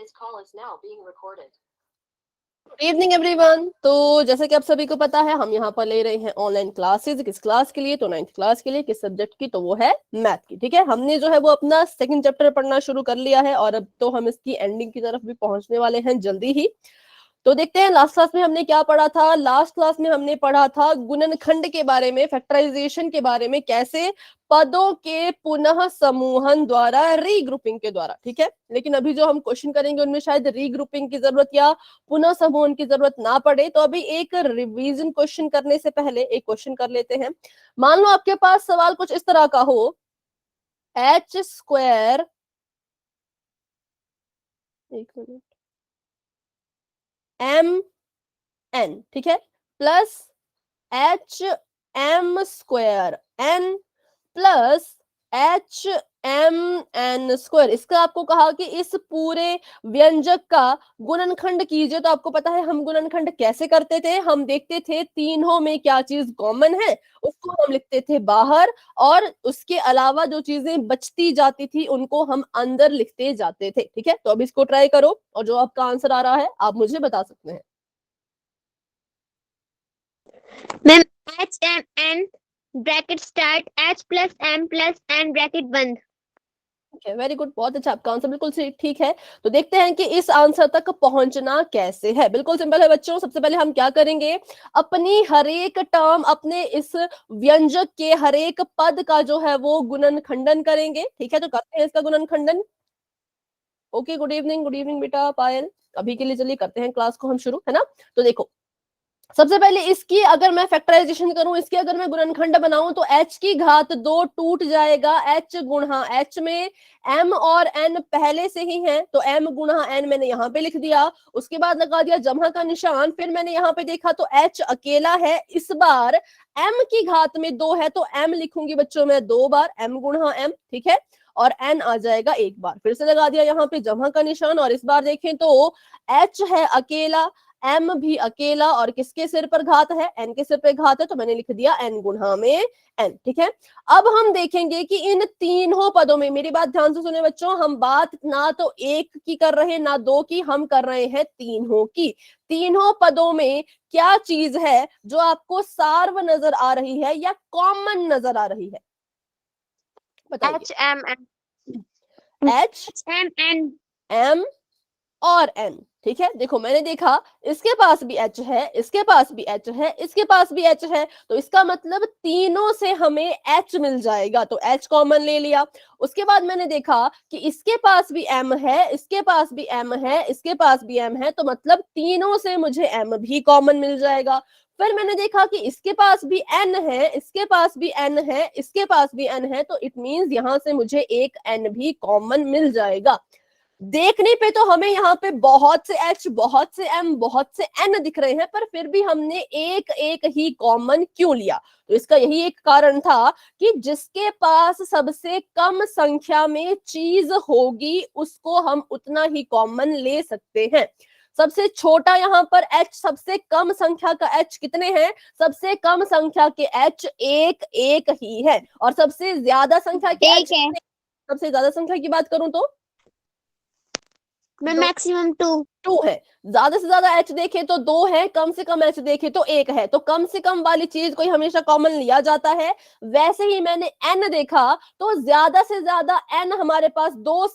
Good evening everyone. तो जैसे कि आप सभी को पता है, हम यहाँ पर ले रहे हैं ऑनलाइन क्लासेस। किस क्लास के लिए? तो 9th क्लास के लिए। किस सब्जेक्ट की? तो वो है मैथ की। ठीक है, हमने जो है वो अपना सेकंड चैप्टर पढ़ना शुरू कर लिया है और अब तो हम इसकी एंडिंग की तरफ भी पहुंचने वाले हैं जल्दी ही। तो देखते हैं लास्ट क्लास में हमने क्या पढ़ा था। लास्ट क्लास में हमने पढ़ा था गुणनखंड के बारे में, फैक्टराइजेशन के बारे में, कैसे पदों के पुनः समूहन द्वारा, रीग्रुपिंग के द्वारा। ठीक है, लेकिन अभी जो हम क्वेश्चन करेंगे उनमें शायद रीग्रुपिंग की जरूरत या पुनः समूहन की जरूरत ना पड़े। तो अभी एक रिवीजन क्वेश्चन करने से पहले एक क्वेश्चन कर लेते हैं। मान लो आपके पास सवाल कुछ इस तरह का हो, एच स्क्वायर, एक मिनट, एम एन, ठीक है, plus H M square N plus H M N square. इसका आपको कहा कि इस पूरे व्यंजक का गुणनखंड कीजिए। तो आपको पता है हम गुणनखंड कैसे करते थे? हम देखते थे तीनों में क्या चीज कॉमन है, उसको हम लिखते थे बाहर, और उसके अलावा जो चीजें बचती जाती थी उनको हम अंदर लिखते जाते थे। ठीक है, तो अब इसको ट्राई करो और जो आपका आंसर आ रहा है आप मुझे बता सकते हैं। Ma'am H M N bracket start H plus N bracket बंद। वेरी गुड, बहुत अच्छा, आपका आंसर बिल्कुल ठीक है। तो देखते हैं कि इस आंसर तक पहुंचना कैसे है। बिल्कुल सिंपल है बच्चों। सबसे पहले हम क्या करेंगे, अपनी हरेक टर्म, अपने इस व्यंजक के हरेक पद का जो है वो गुणनखंडन करेंगे। ठीक है, तो करते हैं इसका गुणनखंडन। ओके, गुड इवनिंग बेटा पायल। अभी के लिए चलिए करते हैं क्लास को हम शुरू, है ना। तो देखो, सबसे पहले इसकी अगर मैं फैक्टराइजेशन करूं, इसकी अगर मैं गुणनखंड बनाऊं, तो h की घात 2 टूट जाएगा। h गुणा h में m और n पहले से ही है, तो m गुणा n मैंने यहाँ पे लिख दिया। उसके बाद लगा दिया जमा का निशान। फिर मैंने यहाँ पे देखा तो h अकेला है। इस बार m की घात में 2 है, तो m लिखूंगी बच्चों मैं 2 बार, m गुणा m। ठीक है, और n आ जाएगा एक बार। फिर से लगा दिया यहाँ पे जमा का निशान, और इस बार देखें तो h है अकेला, m भी अकेला, और किसके सिर पर घात है? n के सिर पर घात है, तो मैंने लिख दिया n गुणा में n। ठीक है, अब हम देखेंगे कि इन तीनों पदों में, मेरी बात ध्यान से सुने बच्चों, हम बात ना तो एक की कर रहे हैं ना दो की, हम कर रहे हैं तीनों की। तीनों पदों में क्या चीज है जो आपको सार्व नजर आ रही है या कॉमन नजर आ रही है? बताइए। एच एम एन m और n। ठीक है, देखो मैंने देखा इसके पास भी h है, इसके पास भी h है, इसके पास भी h है, तो इसका मतलब तीनों से हमें h मिल जाएगा, तो h कॉमन ले लिया। उसके बाद मैंने देखा कि इसके पास भी m है, इसके पास भी m है, इसके पास भी m है, तो मतलब तीनों से मुझे m भी कॉमन मिल जाएगा। फिर मैंने देखा कि इसके पास भी n है, इसके पास भी n है, इसके पास भी n है, तो इट मींस यहां से मुझे एक n भी कॉमन मिल जाएगा। देखने पे तो हमें यहाँ पे बहुत से h, बहुत से m, बहुत से n दिख रहे हैं, पर फिर भी हमने एक एक ही कॉमन क्यों लिया? तो इसका यही एक कारण था कि जिसके पास सबसे कम संख्या में चीज होगी उसको हम उतना ही कॉमन ले सकते हैं। सबसे छोटा यहाँ पर h, सबसे कम संख्या का h कितने हैं? सबसे कम संख्या के h एक एक ही है, और सबसे ज्यादा संख्या के एक h, है सबसे ज्यादा संख्या की बात करूं तो मैक्सिमम 2 है। ज्यादा से ज्यादा h देखे तो 2 है, कम से कम h देखे तो 1 है, तो कम से कम वाली चीज को ही हमेशा कॉमन लिया जाता है। वैसे ही मैंने n देखा तो ज्यादा से ज्यादा n हमारे पास 2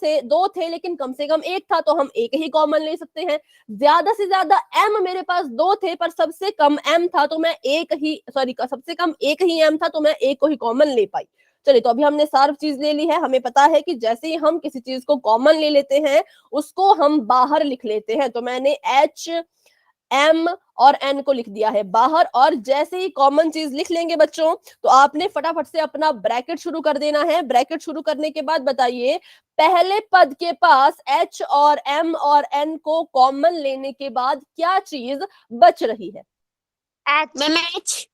थे, लेकिन कम से कम 1 था, तो हम एक ही कॉमन ले सकते हैं। ज्यादा से ज्यादा m मेरे पास 2 थे, पर सबसे कम m था, तो मैं एक ही, सॉरी, सबसे कम एक ही m था, तो मैं एक को ही कॉमन ले पाई। चलिए, तो अभी हमने सार्व चीज ले ली है। हमें पता है कि जैसे ही हम किसी चीज को कॉमन ले लेते हैं उसको हम बाहर लिख लेते हैं। तो मैंने h, m और n को लिख दिया है बाहर, और जैसे ही कॉमन चीज लिख लेंगे बच्चों, तो आपने फटाफट से अपना ब्रैकेट शुरू कर देना है। ब्रैकेट शुरू करने के बाद बताइए, पहले पद के पास h और m और n को कॉमन लेने के बाद क्या चीज बच रही है? एच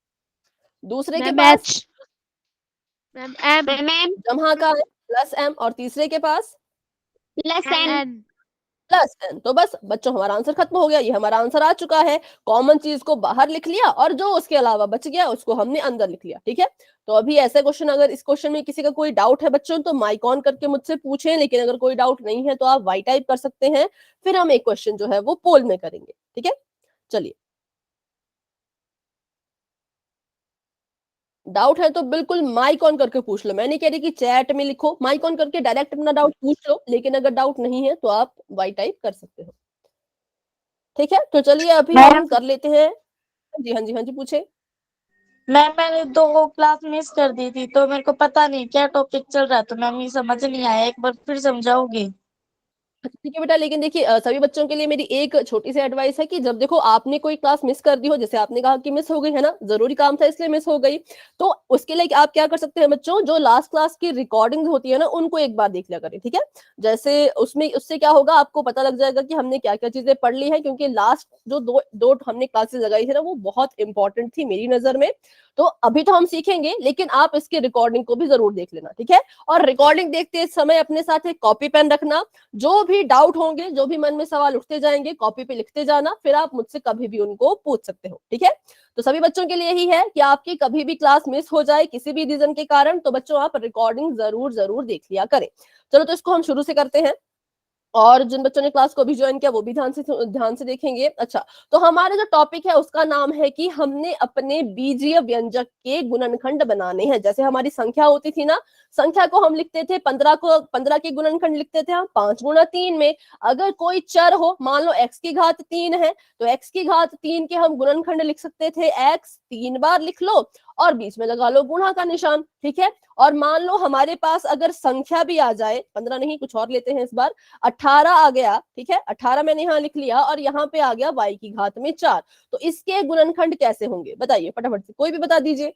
दूसरे के पास मैम जमा का है प्लस m, और तीसरे के पास प्लस एन प्लस n। तो बस बच्चों हमारा आंसर खत्म हो गया, ये हमारा आंसर आ चुका है। कॉमन चीज को बाहर लिख लिया और जो उसके अलावा बच गया उसको हमने अंदर लिख लिया, ठीक है। तो अभी ऐसे क्वेश्चन, अगर इस क्वेश्चन में किसी का कोई डाउट है बच्चों तो माइक ऑन करके मुझसे पूछें, लेकिन अगर कोई डाउट नहीं है तो आप वाई टाइप कर सकते हैं। फिर हम एक क्वेश्चन जो है वो पोल में करेंगे, ठीक है। चलिए, डाउट है तो बिल्कुल माइक ऑन करके पूछ लो। मैं नहीं कह रही कि चैट में लिखो, माइक ऑन करके डायरेक्ट अपना डाउट पूछ लो, लेकिन अगर डाउट नहीं है तो आप वाई टाइप कर सकते हो, ठीक है। तो चलिए अभी हम मैम कर लेते हैं। हाँ जी, हाँ जी, हाँ जी, पूछे। मैम मैंने 2 क्लास मिस कर दी थी, तो मेरे को पता नहीं क्या टॉपिक चल रहा है, तो मैम ये समझ नहीं आया, एक बार फिर समझाओगी? अच्छा, ठीक है बेटा, लेकिन देखिए सभी बच्चों के लिए मेरी एक छोटी सी एडवाइस है कि जब देखो आपने कोई क्लास मिस कर दी हो, जैसे आपने कहा कि मिस हो गई है ना, जरूरी काम था इसलिए मिस हो गई, तो उसके लिए आप क्या कर सकते हैं बच्चों, जो लास्ट क्लास की रिकॉर्डिंग होती है ना उनको एक बार देख लिया करें, ठीक है। जैसे उसमें उससे क्या होगा, आपको पता लग जाएगा कि हमने क्या क्या चीजें पढ़ ली है, क्योंकि लास्ट जो दो दो हमने क्लासेस लगाई थी ना वो बहुत इंपॉर्टेंट थी मेरी नजर में। तो अभी तो हम सीखेंगे, लेकिन आप इसकी रिकॉर्डिंग को भी जरूर देख लेना, ठीक है। और रिकॉर्डिंग देखते समय अपने साथ एक कॉपी पेन रखना। जो भी डाउट होंगे, जो भी मन में सवाल उठते जाएंगे, कॉपी पे लिखते जाना, फिर आप मुझसे कभी भी उनको पूछ सकते हो, ठीक है। तो सभी बच्चों के लिए यही है कि आपकी कभी भी क्लास मिस हो जाए किसी भी रीजन के कारण, तो बच्चों आप रिकॉर्डिंग जरूर जरूर देख लिया करें। चलो, तो इसको हम शुरू से करते हैं, और जिन बच्चों ने क्लास को अभी ज्वाइन किया वो भी ध्यान से देखेंगे। अच्छा, तो हमारा जो टॉपिक है उसका नाम है कि हमने अपने बीजीय व्यंजक के गुणनखंड बनाने हैं। जैसे हमारी संख्या होती थी ना, संख्या को हम लिखते थे 15 को, 15 के गुणनखंड लिखते थे हम 5 गुणा 3 में। अगर कोई चर हो, मान लो x की घात 3 है, तो x की घात 3 के हम गुणनखंड लिख सकते थे, x 3 बार लिख लो और बीच में लगा लो गुणा का निशान, ठीक है। और मान लो हमारे पास अगर संख्या भी आ जाए, 15 नहीं कुछ और लेते हैं इस बार, 18 आ गया, ठीक है, 18 मैंने यहाँ लिख लिया और यहाँ पे आ गया y की घात में 4, तो इसके गुणनखंड कैसे होंगे बताइए फटाफट से, कोई भी बता दीजिए।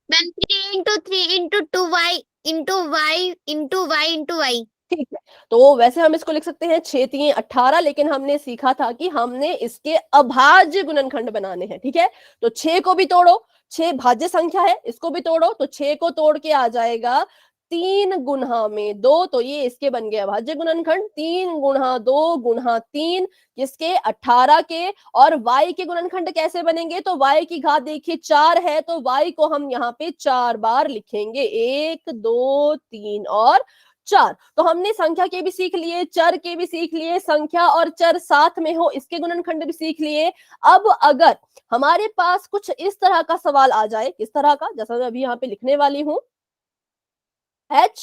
Ma'am 3 into 3 into 2y into y into y into y। ठीक है, तो वैसे हम इसको लिख सकते हैं 6 3 18, लेकिन हमने सीखा था कि हमने इसके अभाज्य गुणनखंड बनाने हैं, ठीक है। तो 6 को भी तोड़ो, 6 भाज्य संख्या है, इसको भी तोड़ो, तो 6 को तोड़ के आ जाएगा 3 गुणा में 2, तो ये इसके बन गया अभाज्य गुणनखंड। 3 गुणा 2 गुणा 3 किसके, 18 के। और y के गुणनखंड कैसे बनेंगे, तो y की घात देखिए 4 है, तो y को हम यहाँ पे 4 बार लिखेंगे, 1 2 3 और 4। तो हमने संख्या के भी सीख लिए, चर के भी सीख लिए, संख्या और चर साथ में हो इसके गुणनखंड भी सीख लिए। अब अगर हमारे पास कुछ इस तरह का सवाल आ जाए, किस तरह का, जैसा मैं अभी यहाँ पे लिखने वाली हूं, h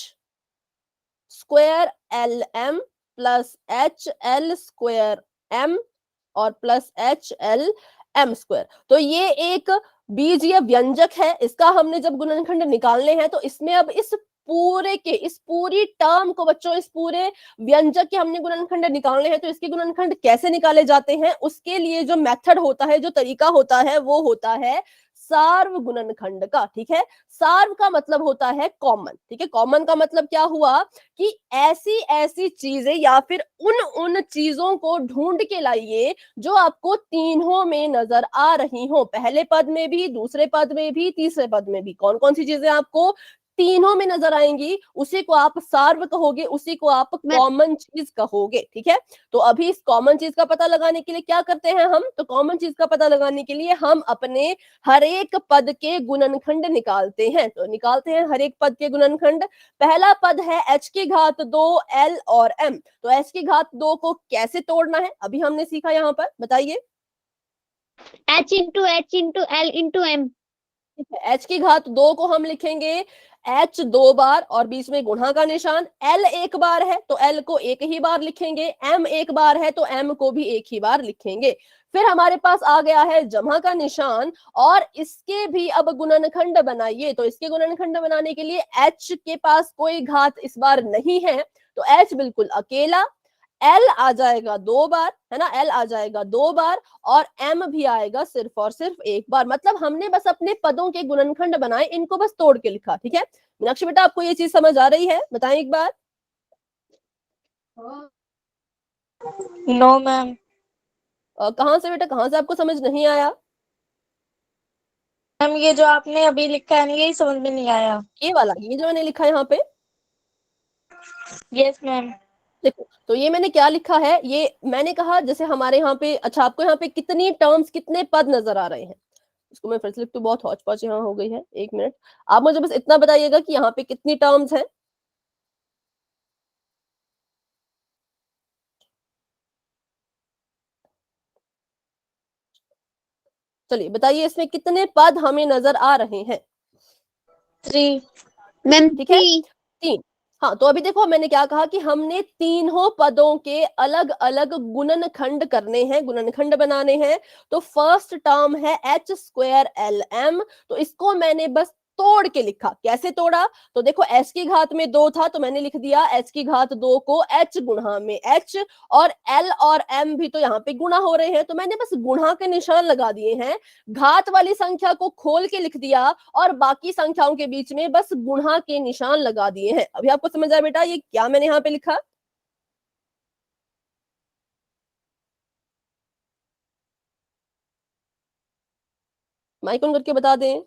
square L M plus H L square M और plus H L M square, तो ये एक बीजीय व्यंजक है। इसका हमने जब गुणनखंड निकालने हैं तो इसमें अब इस पूरी टर्म को बच्चों, इस पूरे व्यंजक के हमने गुणनखंड निकालने हैं, तो इसके गुणनखंड कैसे निकाले जाते हैं, उसके लिए जो मेथड होता है, जो तरीका होता है, वो होता है सार्व गुणनखंड का, ठीक है। सार्व का मतलब होता है कॉमन, ठीक है। कॉमन का मतलब क्या हुआ कि ऐसी ऐसी चीजें या फिर उन उन चीजों को ढूंढ के लाइए जो आपको तीनों में नजर आ रही हो, पहले पद में भी, दूसरे पद में भी, तीसरे पद में भी। कौन कौन सी चीजें आपको तीनों में नजर आएंगी, उसी को आप सार्व कहोगे, उसी को आप मैम कॉमन चीज कहोगे, ठीक है। तो अभी इस कॉमन चीज का पता लगाने के लिए क्या करते हैं हम, तो कॉमन चीज का पता लगाने के लिए हम अपने हर एक पद के गुणनखंड निकालते हैं। तो निकालते हैं हर एक पद के गुणनखंड। पहला पद है h की घात 2 l और m, तो h की घात 2 को कैसे तोड़ना है अभी हमने सीखा, यहाँ पर बताइए। h into l into m। ठीक है, h की घात 2 को हम लिखेंगे h 2 बार और बीच में गुणा का निशान। l एक बार है तो l को एक ही बार लिखेंगे, m एक बार है तो m को भी एक ही बार लिखेंगे। फिर हमारे पास आ गया है जमा का निशान, और इसके भी अब गुणनखंड बनाइए। तो इसके गुणनखंड बनाने के लिए h के पास कोई घात इस बार नहीं है, तो h बिल्कुल अकेला, L आ जाएगा 2 बार, है ना, L आ जाएगा 2 बार, और M भी आएगा सिर्फ और सिर्फ एक बार। मतलब हमने बस अपने पदों के गुणनखंड बनाए, इनको बस तोड़ के लिखा, ठीक है। मीनाक्षी बेटा, आपको ये चीज समझ आ रही है, बताएं एक बार। No ma'am. कहाँ से बेटा, कहाँ से आपको समझ नहीं आया? मैम ये जो आपने अभी लिखा है ना, यही समझ में नहीं आया। ये वाला, ये जो मैंने लिखा है यहाँ पे, यस मैम। देखो, तो ये मैंने क्या लिखा है, ये मैंने कहा जैसे हमारे यहाँ पे, अच्छा आपको यहाँ पे कितनी टर्म्स, कितने पद नजर आ रहे हैं, इसको मैं फिर से लिख दूं, बहुत हौच पौच यहाँ हो गई है, 1 मिनट। आप मुझे बस इतना बताइएगा कि यहाँ पे कितनी टर्म्स हैं। चलिए बताइए, इसमें कितने पद हमें नजर आ रहे हैं। 3। मैम ठीक है, 3। 3। हाँ, तो अभी देखो मैंने क्या कहा कि हमने तीनों पदों के अलग अलग गुणनखंड करने हैं, गुणनखंड बनाने हैं। तो फर्स्ट टर्म है h²Lm, तो इसको मैंने बस तोड़ के लिखा। कैसे तोड़ा, तो देखो h की घात में 2 था, तो मैंने लिख दिया h की घात 2 को h गुणा में h, और l और m भी तो यहाँ पे गुणा हो रहे हैं, तो मैंने बस गुणा के निशान लगा दिए हैं। घात वाली संख्या को खोल के लिख दिया, और बाकी संख्याओं के बीच में बस गुणा के निशान लगा दिए हैं। अभी आपको समझ आया बेटा ये क्या मैंने यहाँ पे लिखा। माइक ऑन करके बता दें।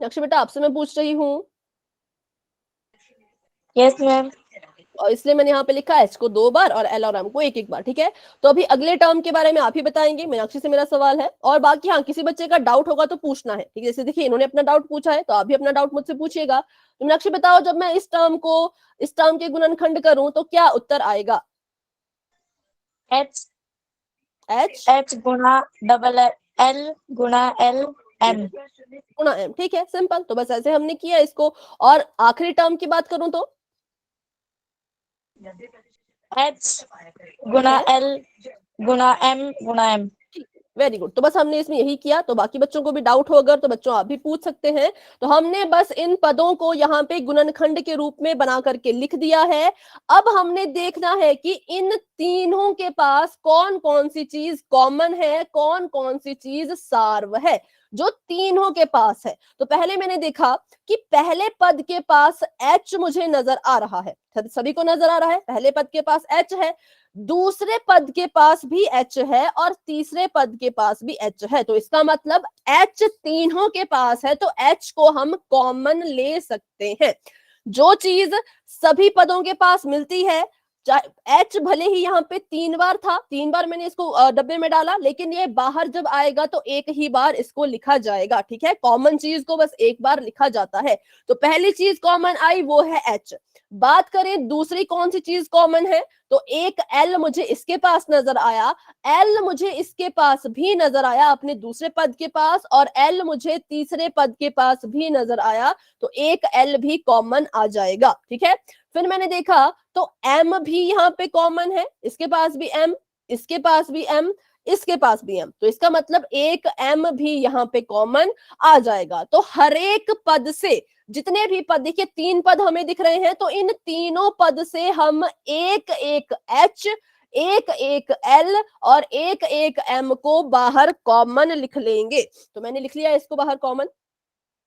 नक्श बेटा, आपसे मैं पूछ रही हूँ, यस मैम। और इसलिए मैंने यहाँ पे लिखा h को 2 बार और l और m को 1 1 बार। ठीक है, तो अभी अगले टर्म के बारे में आप ही बताएंगे, मीनाक्षी से मेरा सवाल है। और बाकी हाँ, किसी बच्चे का डाउट होगा तो पूछना है। ठीक है, जैसे देखिए इन्होंने अपना डाउट पूछा है, तो आप भी अपना डाउट मुझसे पूछिएगा। तो मीनाक्षी बताओ, जब मैं इस टर्म के गुणनखंड करूं तो क्या उत्तर आएगा। H h गुणा डबल L गुणा L M। गुणा m। ठीक है, सिंपल। तो बस ऐसे हमने किया इसको। और आखिरी टर्म की बात करूं तो H गुणा L गुणा M गुणा M। Very good. तो बस हमने इसमें यही किया। तो बाकी बच्चों को भी डाउट हो अगर, तो बच्चों आप भी पूछ सकते हैं। तो हमने बस इन पदों को यहाँ पे गुणनखंड के रूप में बना करके लिख दिया है। अब हमने देखना है कि इन तीनों के पास कौन कौन सी चीज कॉमन है, कौन कौन सी चीज सार्व है, जो तीनों के पास है। तो पहले मैंने देखा कि पहले पद के पास h मुझे नजर आ रहा है, सभी को नजर आ रहा है, पहले पद के पास h है, दूसरे पद के पास भी h है, और तीसरे पद के पास भी h है। तो इसका मतलब h तीनों के पास है, तो h को हम कॉमन ले सकते हैं। जो चीज सभी पदों के पास मिलती है, h भले ही यहाँ पे 3 बार था, 3 बार मैंने इसको डब्बे में डाला, लेकिन ये बाहर जब आएगा तो एक ही बार इसको लिखा जाएगा। ठीक है, कॉमन चीज को बस एक बार लिखा जाता है। तो पहली चीज कॉमन आई वो है h। बात करें दूसरी कौन सी चीज कॉमन है, तो एक l मुझे इसके पास नजर आया, l मुझे इसके पास भी नजर आया अपने दूसरे पद के पास, और l मुझे तीसरे पद के पास भी नजर आया, तो एक l भी कॉमन आ जाएगा। ठीक है, फिर मैंने देखा तो m भी यहाँ पे कॉमन है, इसके पास भी m, इसके पास भी m, इसके पास भी m, तो इसका मतलब एक m भी यहाँ पे कॉमन आ जाएगा। तो हर एक पद से जितने भी पद, देखिए 3 पद हमें दिख रहे हैं, तो इन तीनों पद से हम एक एक h, एक एक l और एक एक m को बाहर कॉमन लिख लेंगे। तो मैंने लिख लिया इसको बाहर कॉमन।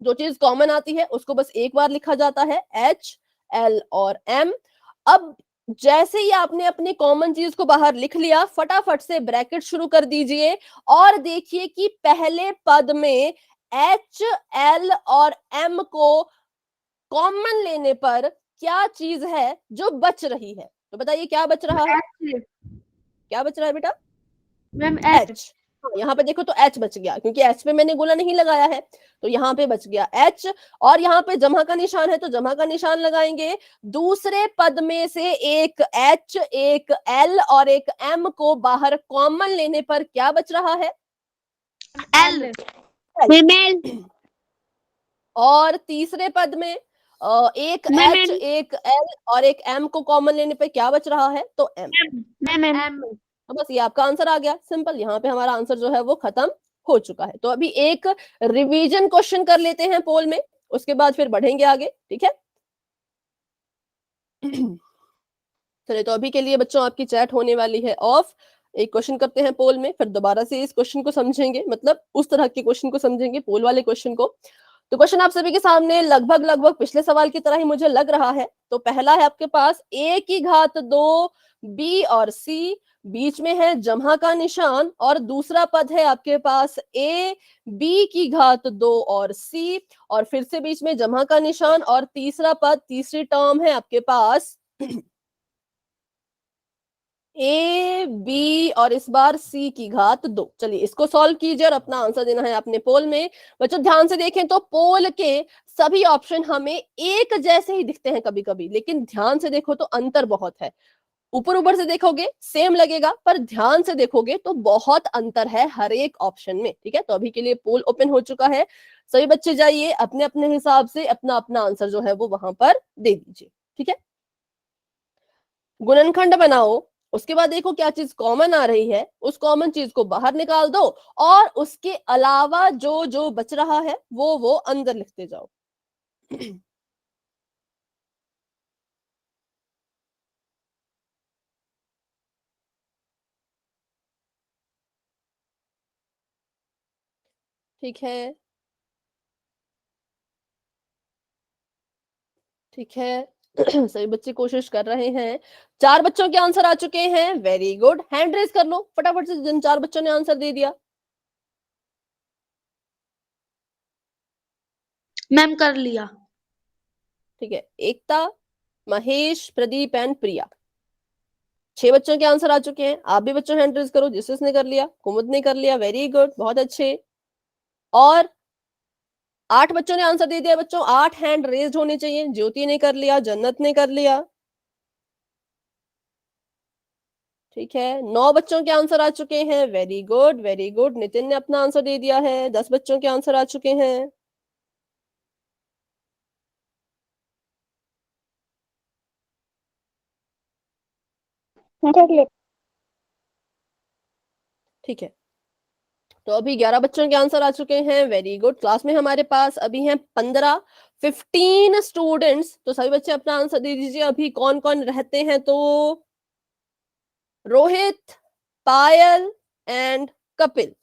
जो चीज कॉमन आती है उसको बस एक बार लिखा जाता है, h, l और m। अब जैसे ही आपने अपनी कॉमन चीज को बाहर लिख लिया, फटाफट से ब्रैकेट शुरू कर दीजिए, और देखिए कि पहले पद में h, l और m को कॉमन लेने पर क्या चीज है जो बच रही है। तो बताइए क्या बच रहा है, क्या बच रहा है बेटा। Ma'am h। यहाँ पे देखो तो h बच गया, क्योंकि h पे मैंने गुना नहीं लगाया है, तो यहाँ पे बच गया h। और यहाँ पे जमा का निशान है, तो जमा का निशान लगाएंगे। दूसरे पद में से एक h, एक l और एक m को बाहर कॉमन लेने पर क्या बच रहा है, L। Ma'am L। और तीसरे पद में एक मैम h, एक l और एक m को कॉमन लेने पे क्या बच रहा है, तो m। मैम तो बस ये आपका आंसर आ गया, सिंपल। यहाँ पे हमारा आंसर जो है वो खत्म हो चुका है। तो अभी एक रिवीजन क्वेश्चन कर लेते हैं पोल में, उसके बाद फिर बढ़ेंगे आगे। ठीक है, चलिए, तो अभी के लिए बच्चों आपकी चैट होने वाली है ऑफ। एक क्वेश्चन करते हैं पोल में, फिर दोबारा से इस क्वेश्चन को समझेंगे, मतलब उस तरह के क्वेश्चन को समझेंगे, पोल वाले क्वेश्चन को। तो क्वेश्चन आप सभी के सामने लगभग लगभग पिछले सवाल की तरह ही मुझे लग रहा है। तो पहला है आपके पास a की घात 2 b और c, बीच में है जमा का निशान, और दूसरा पद है आपके पास a b की घात 2 और c, और फिर से बीच में जमा का निशान, और तीसरा पद, तीसरी टर्म है आपके पास ए बी और इस बार सी की घात 2। चलिए इसको सॉल्व कीजिए और अपना आंसर देना है आपने पोल में। बच्चों ध्यान से देखें तो पोल के सभी ऑप्शन हमें एक जैसे ही दिखते हैं कभी कभी, लेकिन ध्यान से देखो तो अंतर बहुत है। ऊपर ऊपर से देखोगे सेम लगेगा, पर ध्यान से देखोगे तो बहुत अंतर है हर एक ऑप्शन में। ठीक है, तो अभी के लिए पोल ओपन हो चुका है। सभी बच्चे जाइए अपने अपने हिसाब से अपना अपना आंसर जो है वो वहां पर दे दीजिए। ठीक है, गुणनखंड बनाओ, उसके बाद देखो क्या चीज कॉमन आ रही है, उस कॉमन चीज को बाहर निकाल दो, और उसके अलावा जो जो बच रहा है वो अंदर लिखते जाओ। ठीक है, ठीक है। सभी बच्चे कोशिश कर रहे हैं। 4 बच्चों के आंसर आ चुके हैं, वेरी गुड। हैंड रेज कर लो फटाफट से जिन 4 बच्चों ने आंसर दे दिया। मैम कर लिया। ठीक है, एकता, महेश, प्रदीप एंड प्रिया, 6 बच्चों के आंसर आ चुके हैं। आप भी बच्चों हैंड रेज करो, जिसने कर लिया, कुमुद ने कर लिया, वेरी गुड, बहुत अच्छे। और 8 बच्चों ने आंसर दे दिया। बच्चों 8 हैंड रेज्ड होने चाहिए। ज्योति ने कर लिया, जन्नत ने कर लिया। ठीक है, 9 बच्चों के आंसर आ चुके हैं, very good very good. Nitin ने अपना आंसर दे दिया है। 10 बच्चों के आंसर आ चुके हैं। ठीक है, तो अभी 11 बच्चों के आंसर आ चुके हैं, वेरी गुड। क्लास में हमारे पास अभी हैं 15 स्टूडेंट्स। तो सभी बच्चे अपना आंसर दे दीजिए। अभी कौन कौन रहते हैं, तो रोहित, पायल एंड कपिल।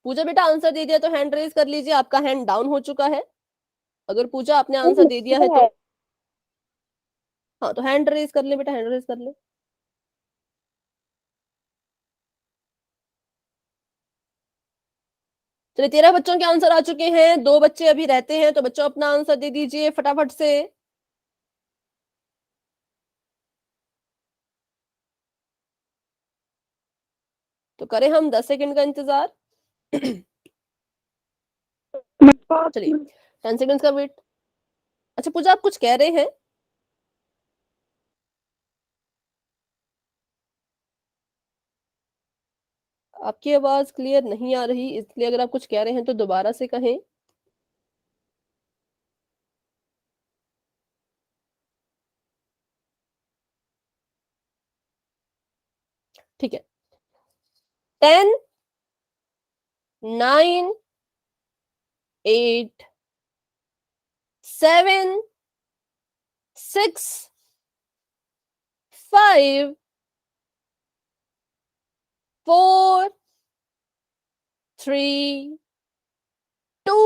पूजा बेटा आंसर दे दिया तो हैंड रेज कर लीजिए, आपका हैंड डाउन हो चुका है। अगर पूजा आपने आंसर दे दिया है तो हाँ, तो हैंड रेज कर ले बेटा, हैंड रेज कर ले। चलिए 13 बच्चों के आंसर आ चुके हैं। 2 बच्चे अभी रहते हैं, तो बच्चों अपना आंसर दे दीजिए फटाफट से। तो करें हम 10 सेकंड का इंतजार। चलिए 10 सेकंड का वेट। अच्छा पूजा आप कुछ कह रहे हैं? आपकी आवाज क्लियर नहीं आ रही, इसलिए अगर आप कुछ कह रहे हैं तो दोबारा से कहें। ठीक है, 10 9 8 7 6 5 4 3 2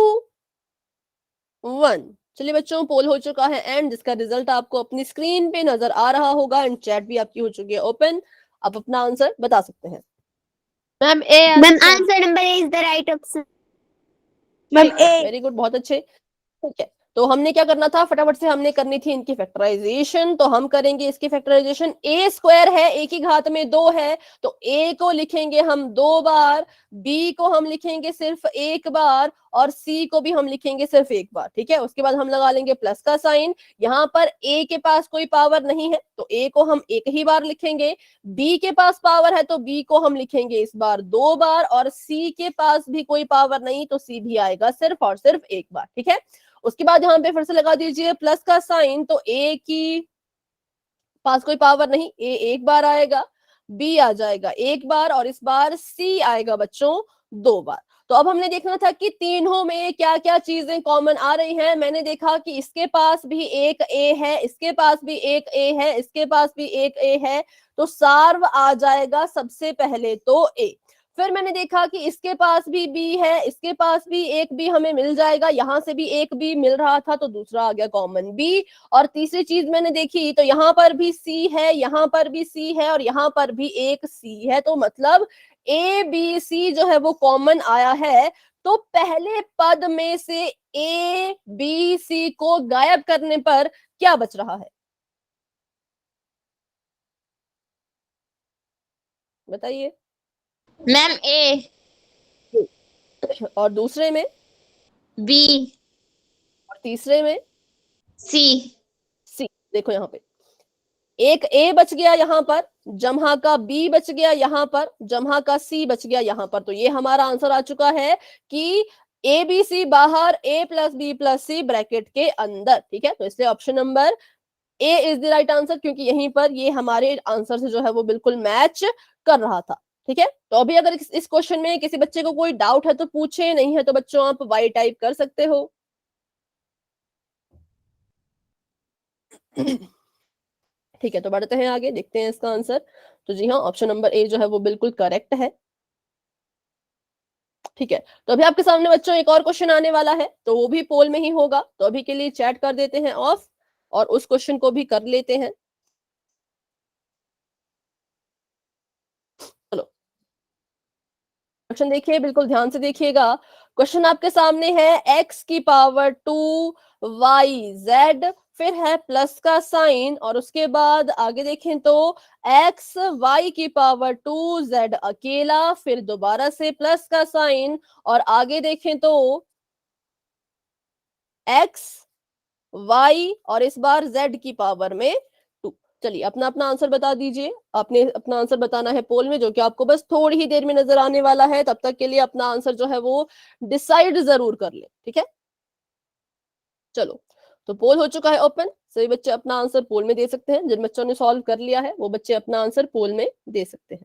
1। चलिए बच्चों पोल हो चुका है एंड जिसका रिजल्ट आपको अपनी स्क्रीन पे नजर आ रहा होगा, एंड चैट भी आपकी हो चुकी है ओपन। आप अपना आंसर बता सकते हैं। Ma'am A Ma'am, answer number A is the right option. Ma'am ठीक है, ए वेरी गुड, बहुत अच्छे। ठीक है, तो हमने क्या करना था, फटाफट से हमने करनी थी इनकी फैक्टराइजेशन। तो हम करेंगे इसकी फैक्टराइजेशन। ए स्क्वायर है, ए की घात में 2 है, तो ए को लिखेंगे हम 2 बार, बी को हम लिखेंगे सिर्फ 1 बार, और सी को भी हम लिखेंगे सिर्फ 1 बार। ठीक है, उसके बाद हम लगा लेंगे प्लस का साइन। यहाँ पर ए के पास कोई पावर नहीं है, तो ए को हम 1 ही बार लिखेंगे। बी के पास पावर है, तो बी को हम लिखेंगे इस बार 2 बार, और सी के पास भी कोई पावर नहीं, तो सी भी आएगा सिर्फ और सिर्फ 1 बार। ठीक है, उसके बाद यहाँ पे फिर से लगा दीजिए प्लस का साइन। तो ए की पास कोई पावर नहीं, ए 1 बार आएगा, बी आ जाएगा 1 बार, और इस बार सी आएगा बच्चों 2 बार। तो अब हमने देखना था कि तीनों में क्या क्या चीजें कॉमन आ रही हैं। मैंने देखा कि इसके पास भी एक ए है, इसके पास भी एक ए है, इसके पास भी एक ए है, तो सार्व आ जाएगा सबसे पहले तो ए। फिर मैंने देखा कि इसके पास भी बी है, इसके पास भी एक बी हमें मिल जाएगा, यहाँ से भी एक बी मिल रहा था तो दूसरा आ गया कॉमन बी। और तीसरी चीज मैंने देखी तो यहाँ पर भी सी है, यहाँ पर भी सी है और यहाँ पर भी एक सी है, तो मतलब ए बी सी जो है वो कॉमन आया है। तो पहले पद में से ए बी सी को गायब करने पर क्या बच रहा है, बताइए। मैम ए, और दूसरे में, बी, और तीसरे में सी। सी। देखो यहाँ पे एक ए बच गया यहाँ पर, जमहा का बी बच गया यहाँ पर, जमहा का सी बच गया यहाँ पर। तो ये हमारा आंसर आ चुका है कि ए बी सी बाहर, ए प्लस बी प्लस सी ब्रैकेट के अंदर। ठीक है, तो इसलिए option number A is the right answer, क्योंकि यहीं पर ये हमारे आंसर से जो है वो बिल्कुल मैच कर रहा था। ठीक है, तो अभी अगर इस क्वेश्चन में किसी बच्चे को कोई डाउट है तो पूछे, नहीं है तो बच्चों आप वाई टाइप कर सकते हो। ठीक है, तो बढ़ते हैं आगे, देखते हैं इसका आंसर। तो जी हाँ, ऑप्शन नंबर ए जो है वो बिल्कुल करेक्ट है। ठीक है, तो अभी आपके सामने बच्चों एक और क्वेश्चन आने वाला है, तो वो भी पोल में ही होगा, तो अभी के लिए चैट कर देते हैं ऑफ और उस क्वेश्चन को भी कर लेते हैं। चलो क्वेश्चन देखिए, बिल्कुल ध्यान से देखिएगा। क्वेश्चन आपके सामने है x की पावर 2 y z, फिर है प्लस का साइन, और उसके बाद आगे देखें तो x y की पावर 2 z अकेला, फिर दोबारा से प्लस का साइन, और आगे देखें तो x y और इस बार z की पावर में 2। चलिए अपना अपना आंसर बता दीजिए। आपने अपना आंसर बताना है पोल में, जो कि आपको बस थोड़ी ही देर में नजर आने वाला है। तब तक के लिए अपना आंसर जो है वो डिसाइड जरूर कर ले। ठीक है, चलो तो पोल हो चुका है ओपन, सभी बच्चे अपना आंसर पोल में दे सकते हैं। जिन बच्चों ने सॉल्व कर लिया है वो बच्चे अपना आंसर पोल में दे सकते हैं।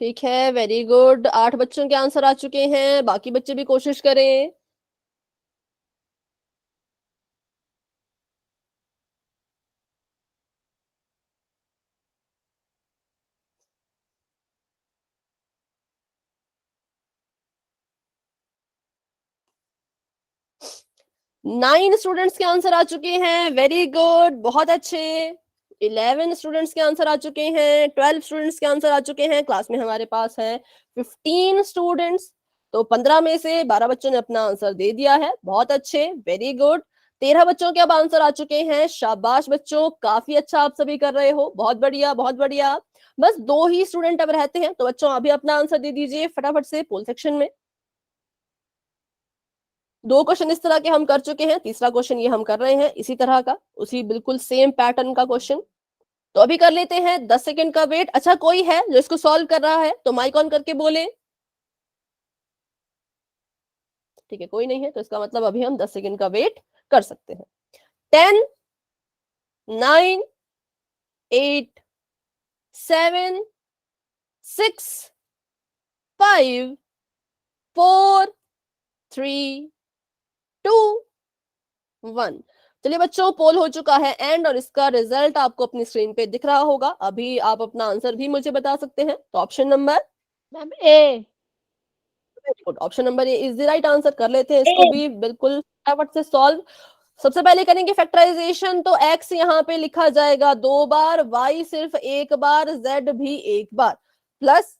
ठीक है, वेरी गुड, 8 बच्चों के आंसर आ चुके हैं, बाकी बच्चे भी कोशिश करें। नाइन स्टूडेंट्स के आंसर आ चुके हैं, वेरी गुड, बहुत अच्छे। 11 स्टूडेंट्स के आंसर आ चुके हैं, 12 स्टूडेंट्स के आंसर आ चुके हैं। क्लास में हमारे पास है 15 स्टूडेंट्स, तो 15 में से 12 बच्चों ने अपना आंसर दे दिया है, बहुत अच्छे, वेरी गुड। 13 बच्चों के अब आंसर आ चुके हैं, शाबाश बच्चों, काफी अच्छा आप सभी कर रहे हो, बहुत बढ़िया बहुत बढ़िया। बस 2 ही स्टूडेंट अब रहते हैं, तो बच्चों अभी अपना आंसर दे दीजिए फटाफट से पोल सेक्शन में। 2 क्वेश्चन इस तरह के हम कर चुके हैं, तीसरा क्वेश्चन ये हम कर रहे हैं इसी तरह का, उसी बिल्कुल सेम पैटर्न का क्वेश्चन। तो अभी कर लेते हैं 10 सेकंड का वेट। अच्छा, कोई है जो इसको सॉल्व कर रहा है तो माइक ऑन करके बोले। ठीक है, कोई नहीं है, तो इसका मतलब अभी हम 10 सेकंड का वेट कर सकते हैं। 10 9 8 7 6 5 4 3 2 1। चलिए बच्चों, पोल हो चुका है एंड, और इसका रिजल्ट आपको अपनी स्क्रीन पे दिख रहा होगा। अभी आप अपना आंसर भी मुझे बता सकते हैं। तो option number, ma'am A, option number A is the right answer. कर लेते हैं इसको ए, भी बिल्कुल फटाफट से सॉल्व। सबसे पहले करेंगे फैक्टराइजेशन, तो x यहाँ पे लिखा जाएगा 2 बार, y सिर्फ 1 बार, z भी 1 बार, प्लस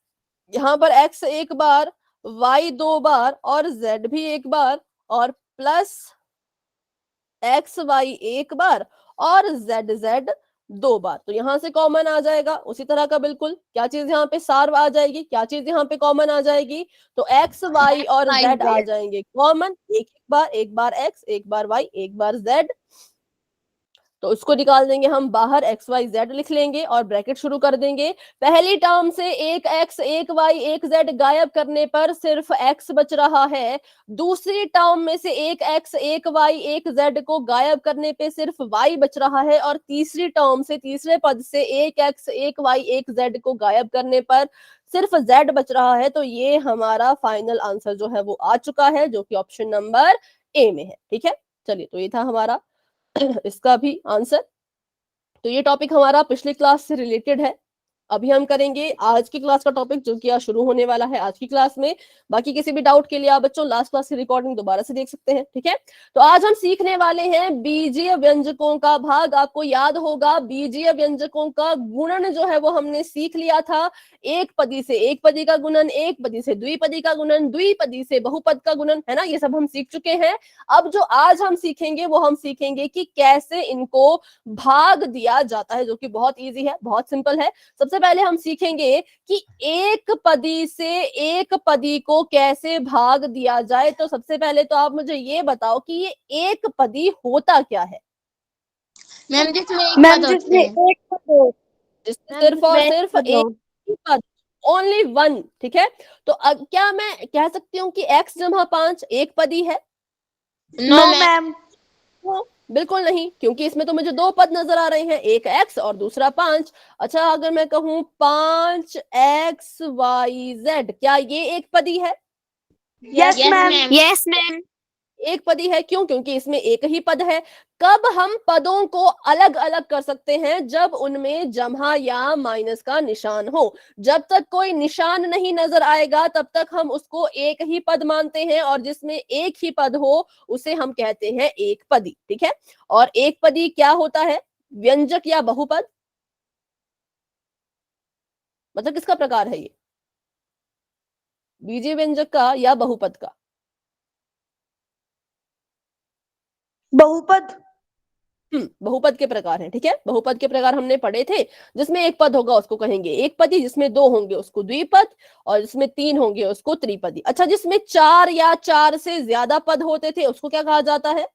यहाँ पर x 1 बार, y 2 बार और z भी 1 बार, और प्लस एक्स वाई 1 बार और जेड जेड 2 बार। तो यहां से कॉमन आ जाएगा उसी तरह का बिल्कुल, क्या चीज यहाँ पे सार आ जाएगी, क्या चीज यहाँ पे कॉमन आ जाएगी, तो एक्स वाई और वाई जेड आ जेड। जाएंगे कॉमन, एक बार एक्स, एक बार वाई, एक बार जेड। तो उसको निकाल देंगे हम बाहर, एक्स वाई जेड लिख लेंगे और ब्रैकेट शुरू कर देंगे। पहली टर्म से एक एक्स एक वाई एक जेड गायब करने पर सिर्फ एक्स बच रहा है। दूसरी टर्म में से एक एक्स एक वाई एक जेड को गायब करने पे सिर्फ वाई बच रहा है। और तीसरी टर्म से, तीसरे पद से एक एक्स एक वाई एक जेड को गायब करने पर सिर्फ जेड बच रहा है। तो ये हमारा फाइनल आंसर जो है वो आ चुका है, जो कि ऑप्शन नंबर ए में है। ठीक है, चलिए, तो ये था हमारा इसका भी आंसर। तो ये टॉपिक हमारा पिछली क्लास से रिलेटेड है। अभी हम करेंगे आज की क्लास का टॉपिक, जो कि आज शुरू होने वाला है आज की क्लास में। बाकी किसी भी डाउट के लिए आप बच्चों लास्ट क्लास की रिकॉर्डिंग दोबारा से देख सकते हैं। ठीक है, तो आज हम सीखने वाले हैं बीजीय व्यंजकों का भाग। आपको याद होगा बीजीय व्यंजकों का गुणन जो है वो हमने सीख लिया था। एक पदी से एक पदी का गुणन, एक पदी से द्विपदी का गुणन, द्विपदी से बहुपद का गुणन, है ना, ये सब हम सीख चुके हैं। अब जो आज हम सीखेंगे वो हम सीखेंगे कि कैसे इनको भाग दिया जाता है, जो कि बहुत इजी है, बहुत सिंपल है। सबसे पहले हम सीखेंगे कि एक पदी से एक पदी को कैसे भाग दिया जाए। तो सबसे पहले तो आप मुझे ये बताओ कि ये एक पदी होता क्या है। मैम जिसमें एक मैम पद होते जिसमें हैं। एक पद हो। जिसमें सिर्फ और सिर्फ पद हो। एक ही पद, ओनली वन। ठीक है, तो क्या मैं कह सकती हूँ कि x जमा 5 एक पदी है? No no ma'am. मैम। बिल्कुल नहीं, क्योंकि इसमें तो मुझे दो पद नजर आ रहे हैं, एक x और दूसरा 5। अच्छा, अगर मैं कहूं 5xyz, क्या ये एक पदी है? Yes ma'am. Yes ma'am. एक पदी है। क्यों? क्योंकि इसमें एक ही पद है। कब हम पदों को अलग अलग कर सकते हैं? जब उनमें जमा या माइनस का निशान हो। जब तक कोई निशान नहीं नजर आएगा तब तक हम उसको एक ही पद मानते हैं, और जिसमें एक ही पद हो उसे हम कहते हैं एक पदी। ठीक है, और एक पदी क्या होता है? व्यंजक या बहुपद? मतलब किसका प्रकार है ये, बीजीय व्यंजक का या बहुपद का? बहुपद। बहुपद के प्रकार हैं। ठीक है, बहुपद के प्रकार हमने पढ़े थे। जिसमें एक पद होगा उसको कहेंगे एक पदी, जिसमें दो होंगे उसको द्विपद, और जिसमें तीन होंगे उसको त्रिपदी। अच्छा, जिसमें चार या चार से ज्यादा पद होते थे उसको क्या कहा जाता है?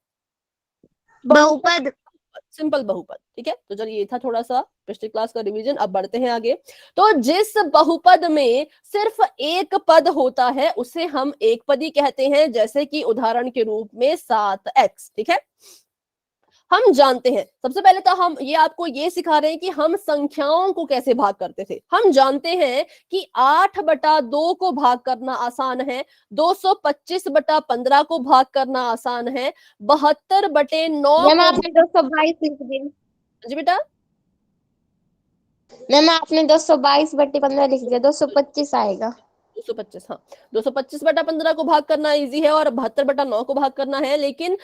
बहुपद। सिंपल बहुपद। ठीक है, तो चलिए, ये था थोड़ा सा पिछली क्लास का रिवीजन। अब बढ़ते हैं आगे। तो जिस बहुपद में सिर्फ एक पद होता है उसे हम एक पदी कहते हैं, जैसे कि उदाहरण के रूप में 7x। ठीक है, हम जानते हैं, सबसे पहले तो हम ये आपको ये सिखा रहे हैं कि हम संख्याओं को कैसे भाग करते थे। हम जानते हैं कि 8/2 को भाग करना आसान है, 225/15 को भाग करना आसान है, 72/9 मैम को। आपने 222 लिख दिया। जी बेटा, मैम आपने 222/15 लिख दिया, 225 आएगा। 225, हाँ, 225/15 को भाग करना इजी है और 72/9 को भाग करना है। लेकिन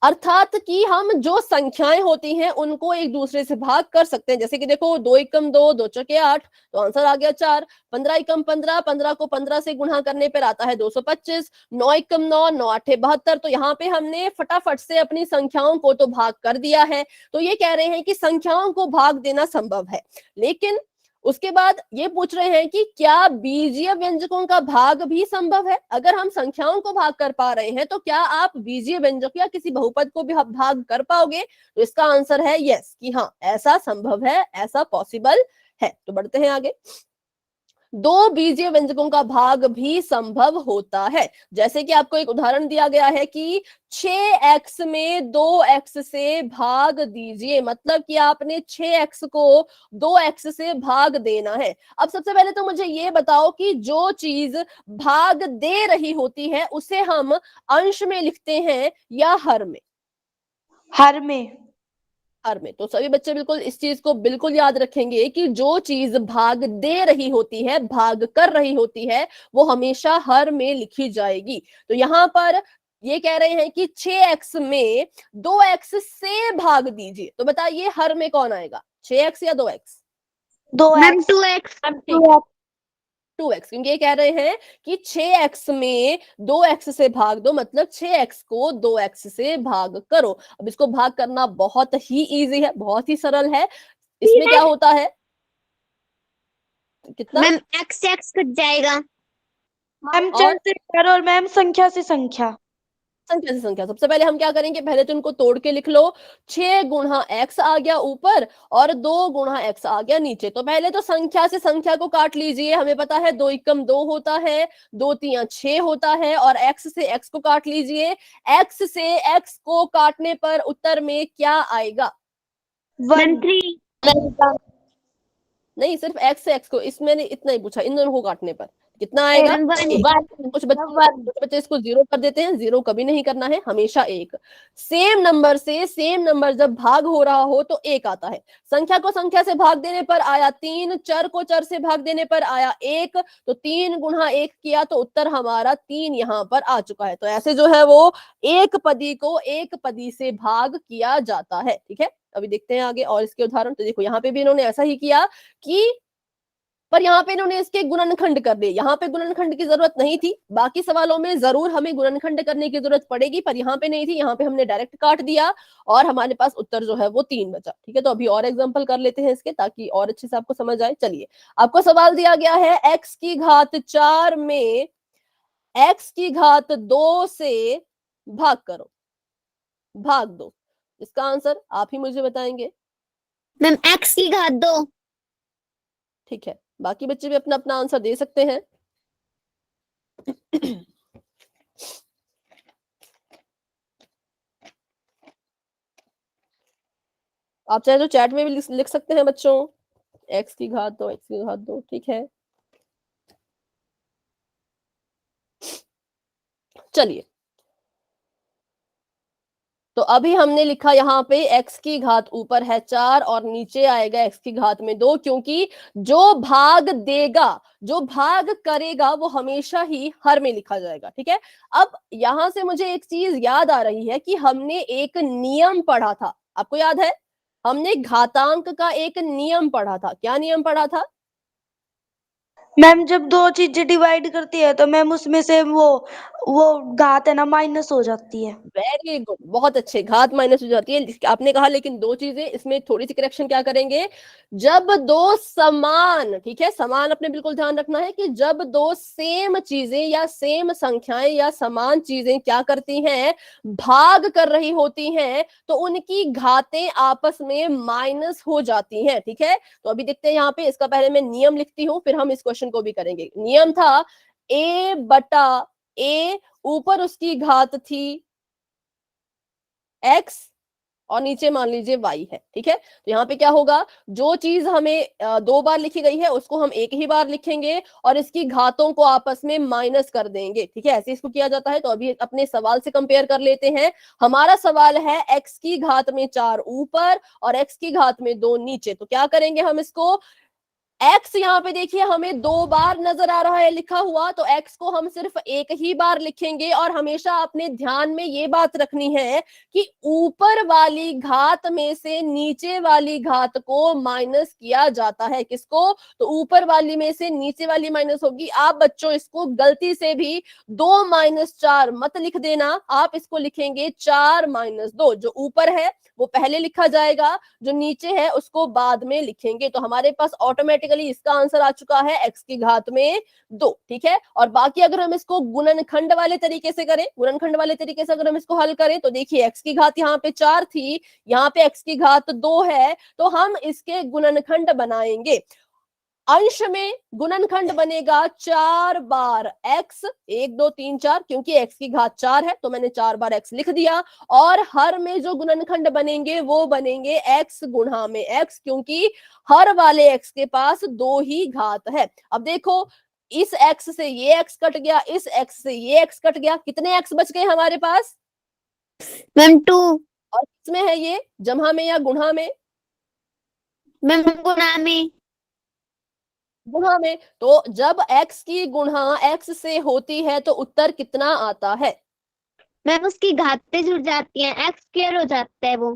अर्थात कि हम जो संख्याएं होती हैं उनको एक दूसरे से भाग कर सकते हैं। जैसे कि देखो, 2 एकम 2, 2 चौके 8, तो आंसर आ गया 4। 15 एकम 15, 15 को 15 से गुणा करने पर आता है 225। 9 एकम 9, 9 आठे 72। तो यहाँ पे हमने फटाफट से अपनी संख्याओं को तो भाग कर दिया है। तो ये कह रहे हैं कि संख्याओं को भाग देना संभव है। लेकिन उसके बाद ये पूछ रहे हैं कि क्या बीजीय व्यंजकों का भाग भी संभव है? अगर हम संख्याओं को भाग कर पा रहे हैं तो क्या आप बीजीय व्यंजक या किसी बहुपद को भी भाग कर पाओगे? तो इसका आंसर है यस, कि हाँ, ऐसा संभव है, ऐसा पॉसिबल है। तो बढ़ते हैं आगे। दो बीजीय व्यंजकों का भाग भी संभव होता है। जैसे कि आपको एक उदाहरण दिया गया है कि 6x में 2x से भाग दीजिए, मतलब कि आपने 6x को 2x से भाग देना है। अब सबसे पहले तो मुझे ये बताओ कि जो चीज भाग दे रही होती है उसे हम अंश में लिखते हैं या हर में? हर में। हर में। तो सभी बच्चे बिल्कुल इस चीज को बिल्कुल याद रखेंगे कि जो चीज भाग दे रही होती है, भाग कर रही होती है, वो हमेशा हर में लिखी जाएगी। तो यहाँ पर ये कह रहे हैं कि 6x में 2x से भाग दीजिए। तो बताइए हर में कौन आएगा, 6x या 2x? Ma'am 2x। 2x। 2x, क्योंकि ये कह रहे हैं कि 6x में 2x से भाग दो, मतलब 6x को 2x से भाग करो। अब इसको भाग करना बहुत ही इजी है, बहुत ही सरल है। इसमें क्या होता है, कितना? मैम x कट जाएगा। मैम और चर से चर और मैम संख्या से संख्या। संख्या से संख्या, सबसे पहले हम क्या करेंगे, पहले तो इनको तोड़ के लिख लो। 6 गुणा x आ गया ऊपर और 2 गुणा x आ गया नीचे। तो पहले तो संख्या से संख्या को काट लीजिए, हमें पता है 2 एकम 2 होता है, 2 तिया 6 होता है, और x से x को काट लीजिए। x से x को काटने पर उत्तर में क्या आएगा? मैम 3। नहीं, सिर्फ x से x को, इसमें इतना ही पूछा, इन दोनों को काटने पर कितना आएगा? मैम 1। एक। कुछ बच्चे इसको 0 कर देते हैं, 0 कभी नहीं करना है, हमेशा 1। सेम नंबर से सेम नंबर जब भाग हो रहा हो तो 1 आता है। संख्या को संख्या से भाग देने पर आया 3, चर को चर से भाग देने पर आया 1, तो 3 गुणा 1 किया तो उत्तर हमारा 3 यहाँ पर आ चुका है। तो ऐसे जो है वो एक पदी को एक पदी से भाग किया जाता है। ठीक है, अभी देखते हैं आगे और इसके उदाहरण। तो देखो यहाँ पे भी इन्होंने ऐसा ही किया कि, पर यहाँ पे इन्होंने इसके गुणनखंड कर दिए। यहाँ पे गुणनखंड की जरूरत नहीं थी, बाकी सवालों में जरूर हमें गुणनखंड करने की जरूरत पड़ेगी, पर यहाँ पे नहीं थी। यहाँ पे हमने डायरेक्ट काट दिया और हमारे पास उत्तर जो है वो 3 बचा। ठीक है, तो अभी और एग्जांपल कर लेते हैं इसके, ताकि और अच्छे से आपको समझ आए। चलिए, आपको सवाल दिया गया है x की घात 4 में x की घात 2 से भाग करो, भाग दो। इसका आंसर आप ही मुझे बताएंगे। मैम x की घात 2। ठीक है, बाकी बच्चे भी अपना अपना आंसर दे सकते हैं। आप चाहे तो चैट में भी लिख सकते हैं बच्चों, x की घात 2, x की घात 2। ठीक है, चलिए, तो अभी हमने लिखा यहाँ पे x की घात ऊपर है 4 और नीचे आएगा x की घात में 2, क्योंकि जो भाग देगा, जो भाग करेगा, वो हमेशा ही हर में लिखा जाएगा। ठीक है, अब यहां से मुझे एक चीज याद आ रही है कि हमने एक नियम पढ़ा था, आपको याद है? हमने घातांक का एक नियम पढ़ा था। क्या नियम पढ़ा था? मैम जब दो चीजें डिवाइड करती है तो मैम उसमें से वो घात है ना माइनस हो जाती है। वेरी गुड, बहुत अच्छे, घात माइनस हो जाती है आपने कहा। लेकिन दो चीजें, इसमें थोड़ी सी करेक्शन क्या करेंगे, जब दो समान, ठीक है, समान अपने बिल्कुल ध्यान रखना है कि जब दो सेम चीजें या सेम संख्याएं या समान चीजें क्या करती हैं, भाग कर रही होती हैं, तो उनकी घातें आपस में माइनस हो जाती हैं। ठीक है, तो अभी देखते हैं यहाँ पे, इसका पहले मैं नियम लिखती हूँ, फिर हम इस क्वेश्चन को भी करेंगे। नियम था a बटा a, ऊपर उसकी घात थी x और नीचे मान लीजिए y है। ठीक है, तो यहाँ पे क्या होगा, जो चीज हमें 2 बार लिखी गई है उसको हम एक ही बार लिखेंगे और इसकी घातों को आपस में माइनस कर देंगे। ठीक है, ऐसे इसको किया जाता है। तो अभी अपने सवाल से कंपेयर कर लेते हैं। हमारा सवाल है x की घात में 4 ऊपर और x की घात में 2 नीचे। तो क्या करेंगे हम इसको, x यहाँ पे देखिए हमें 2 बार नजर आ रहा है लिखा हुआ, तो x को हम सिर्फ एक ही बार लिखेंगे। और हमेशा अपने ध्यान में ये बात रखनी है कि ऊपर वाली घात में से नीचे वाली घात को माइनस किया जाता है। किसको? तो ऊपर वाली में से नीचे वाली माइनस होगी। आप बच्चों इसको गलती से भी 2 - 4 मत लिख देना, आप इसको लिखेंगे 4 - 2। जो ऊपर है वो पहले लिखा जाएगा, जो नीचे है उसको बाद में लिखेंगे। तो हमारे पास ऑटोमेटिकली इसका आंसर आ चुका है x की घात में 2। ठीक है, और बाकी अगर हम इसको गुणनखंड वाले तरीके से करें, गुणनखंड वाले तरीके से अगर हम इसको हल करें, तो देखिए x की घात यहाँ पे 4 थी, यहाँ पे x की घात 2 है, तो हम इसके गुणनखंड बनाएंगे। अंश में गुणनखंड बनेगा 4 बार x, 1 2 3 4, क्योंकि x की घात 4 है तो मैंने 4 बार x लिख दिया। और हर में जो गुणनखंड बनेंगे वो बनेंगे x गुणा में x, क्योंकि हर वाले x के पास 2 ही घात है। अब देखो, इस x से ये x कट गया, इस x से ये x कट गया, कितने x बच गए हमारे पास? मैम 2। और किसमें है ये, जमा में या गुणा में? मैम गुणा में। गुणा में। तो जब x की गुणा x से होती है तो उत्तर कितना आता है? मैम उसकी घातें जुड़ जाती हैं, x स्क्वायर हो जाता है वो।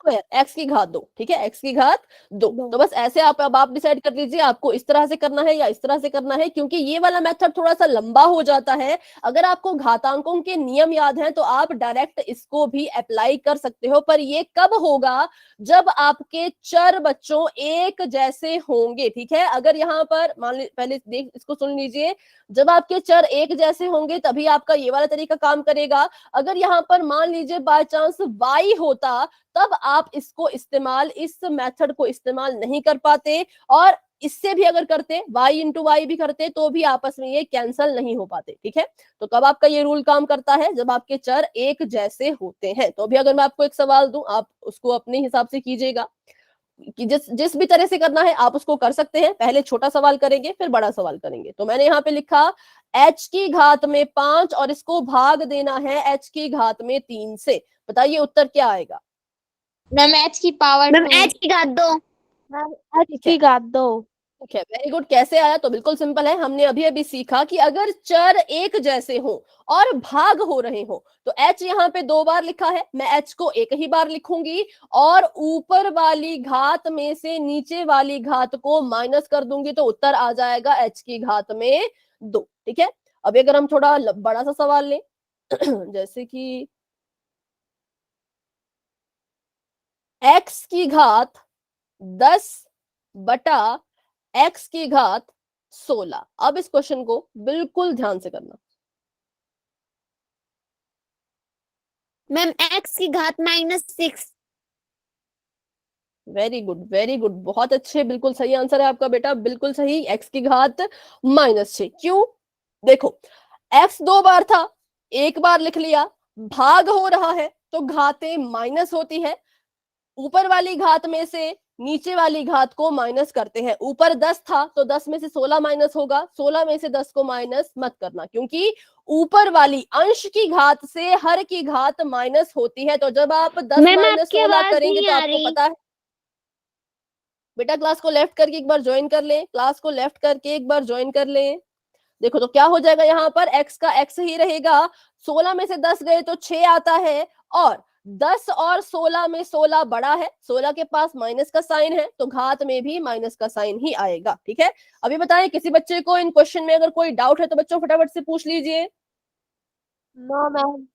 स्क्वायर, एक्स की घात 2, ठीक है, एक्स की घात 2। तो बस ऐसे अब आप डिसाइड कर लीजिए आपको इस तरह से करना है या इस तरह से करना है, क्योंकि ये वाला मेथड थोड़ा सा लंबा हो जाता है। अगर आपको घातांकों के नियम याद हैं तो आप डायरेक्ट इसको भी अप्लाई कर सकते हो, पर ये कब होगा, जब आपके चर बच्चों एक जैसे होंगे, ठीक है। अगर यहाँ पर पहले देख इसको सुन लीजिए, जब आपके चर एक जैसे होंगे तभी आपका ये वाला तरीका काम करेगा। अगर यहाँ पर मान लीजिए बाय चांस y होता, तब आप इसको इस्तेमाल, इस मेथड को इस्तेमाल नहीं कर पाते, और इससे भी अगर करते, y इंटू वाई भी करते, तो भी आपस में ये कैंसल नहीं हो पाते, ठीक है। तो कब आपका ये रूल काम करता है, जब आपके चर एक जैसे होते हैं। तो अभी अगर मैं आपको एक सवाल दूं, आप उसको अपने हिसाब से कीजिएगा, कि जिस जिस भी तरह से करना है आप उसको कर सकते हैं। पहले छोटा सवाल करेंगे, फिर बड़ा सवाल करेंगे। तो मैंने यहाँ पे लिखा h की घात में 5 और इसको भाग देना है h की घात में 3 से। बताइए उत्तर क्या आएगा। मैम h की पावर मैम 2। h की घात 2। h ठीक की है, घात 2। ठीक है, वेरी गुड। कैसे आया, तो बिल्कुल सिंपल है। हमने अभी अभी सीखा कि अगर चर एक जैसे हो और भाग हो रहे हो, तो h यहाँ पे 2 बार लिखा है, मैं h को एक ही बार लिखूंगी और ऊपर वाली घात में से नीचे वाली घात को माइनस कर दूंगी, तो उत्तर आ जाएगा h की घात में 2, ठीक है। अभी अगर हम थोड़ा बड़ा सा सवाल लें जैसे कि x की घात 10 बटा x की घात 16। अब इस क्वेश्चन को बिल्कुल ध्यान से करना। मैम x की घात -6। वेरी गुड, वेरी गुड, बहुत अच्छे, बिल्कुल सही आंसर है आपका बेटा, बिल्कुल सही। x की घात -6। क्यों, देखो x 2 बार था, एक बार लिख लिया, भाग हो रहा है तो घातें माइनस होती है। ऊपर वाली घात में से नीचे वाली घात को माइनस करते हैं। ऊपर 10 था तो 10 में से 16 माइनस होगा, 16 में से 10 को माइनस मत करना, क्योंकि ऊपर वाली अंश की घात से हर की घात माइनस होती है। तो जब आप 10 मैम माइनस आपकी 16 आवाज करेंगे नहीं तो आ आपको रही। पता है बेटा, क्लास को लेफ्ट करके एक बार ज्वाइन कर लें, क्लास को लेफ्ट करके एक बार ज्वाइन कर लें। देखो तो क्या हो जाएगा, यहाँ पर x का x ही रहेगा, 16 में से 10 गए तो 6 आता है, और 10 और 16 में 16 बड़ा है, 16 के पास माइनस का साइन है, तो घात में भी माइनस का साइन ही आएगा, ठीक है। अभी बताएं किसी बच्चे को इन क्वेश्चन में अगर कोई डाउट है तो बच्चों फटाफट से पूछ लीजिए। No ma'am.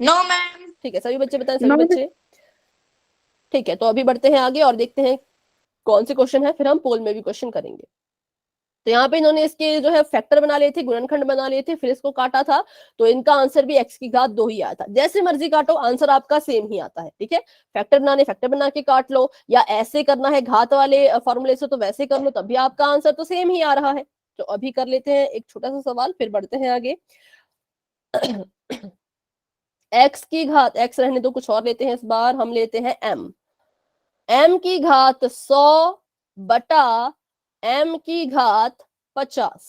No ma'am. ठीक है, सभी बच्चे बताएं, सभी बच्चे। ठीक है, तो अभी बढ़ते हैं आगे और देखते हैं कौन से क्वेश्चन है, फिर हम पोल में भी क्वेश्चन करेंगे। तो यहाँ पे इन्होंने इसके जो है फैक्टर बना लिए थे, गुणनखंड बना लिए थे, फिर इसको काटा था, तो इनका आंसर भी x की घात 2 ही आया था। जैसे मर्जी काटो आंसर आपका सेम ही आता है, ठीक है। फैक्टर बना के काट लो, या ऐसे करना है घात वाले फॉर्मूले से तो वैसे कर लो, तब भी आपका आंसर तो सेम ही आ रहा है। तो अभी कर लेते हैं एक छोटा सा सवाल, फिर बढ़ते हैं आगे। x की घात, x रहने दो, कुछ और लेते हैं, इस बार हम लेते हैं m की घात 100 बटा m की घात 50।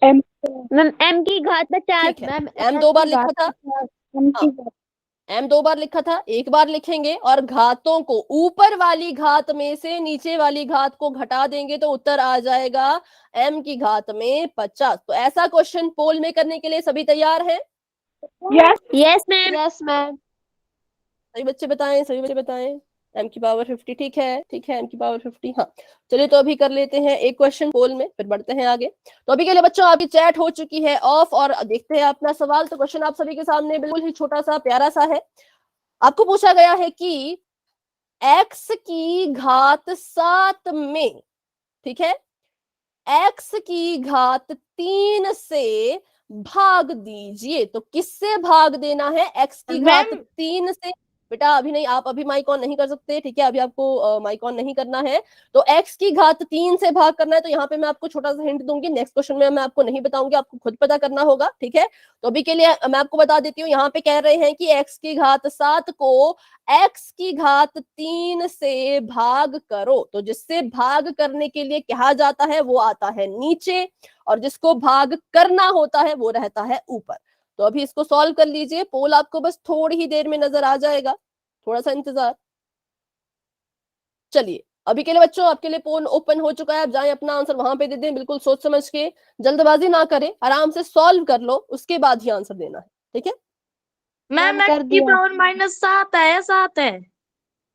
मैम m की घात 50। ठीक है, m 2 बार लिखा था, हाँ m 2 बार लिखा था, एक बार लिखेंगे और घातों को ऊपर वाली घात में से नीचे वाली घात को घटा देंगे, तो उत्तर आ जाएगा m की घात में 50। तो ऐसा क्वेश्चन पोल में करने के लिए सभी तैयार हैं? Yes ma'am. Yes ma'am. सभी बच्चे बताएं, सभी बच्चे बताएं। m की पावर 50, ठीक है, ठीक है, m की पावर 50। हाँ चलिए, तो अभी कर लेते हैं एक क्वेश्चन पोल में, फिर बढ़ते हैं आगे। तो अभी के लिए बच्चों आपकी चैट हो चुकी है ऑफ, और देखते हैं अपना सवाल। तो क्वेश्चन आप सभी के सामने बिल्कुल ही छोटा सा प्यारा सा है। आपको पूछा गया है कि x की घात 7 में, ठीक है, x की घात 3 से भाग दीजिए। तो किससे भाग देना है, x की घात 3 से। बेटा अभी नहीं, आप अभी माइक ऑन नहीं कर सकते, ठीक है, अभी आपको माइक ऑन नहीं करना है। तो x की घात 3 से भाग करना है। तो यहाँ पे मैं आपको छोटा सा हिंट दूंगी, नेक्स्ट क्वेश्चन में मैं आपको नहीं बताऊंगी, आपको खुद पता करना होगा, ठीक है। तो अभी के लिए मैं आपको बता देती हूँ, यहाँ पे कह रहे हैं कि x की घात 7 को x की घात 3 से भाग करो। तो जिससे भाग करने के लिए कहा जाता है वो आता है नीचे, और जिसको भाग करना होता है वो रहता है ऊपर। तो अभी इसको सॉल्व कर लीजिए, पोल आपको बस थोड़ी ही देर में नजर आ जाएगा, थोड़ा सा इंतजार। चलिए अभी के लिए बच्चों आपके लिए पोल ओपन हो चुका है, आप जाएं अपना आंसर वहां पे दे दें, बिल्कुल सोच समझ के, जल्दबाजी ना करें, आराम से सॉल्व कर लो, उसके बाद ही आंसर देना है, ठीक है। मैम मैम कर एक्स की दिया। पावर -7 है, 7 है।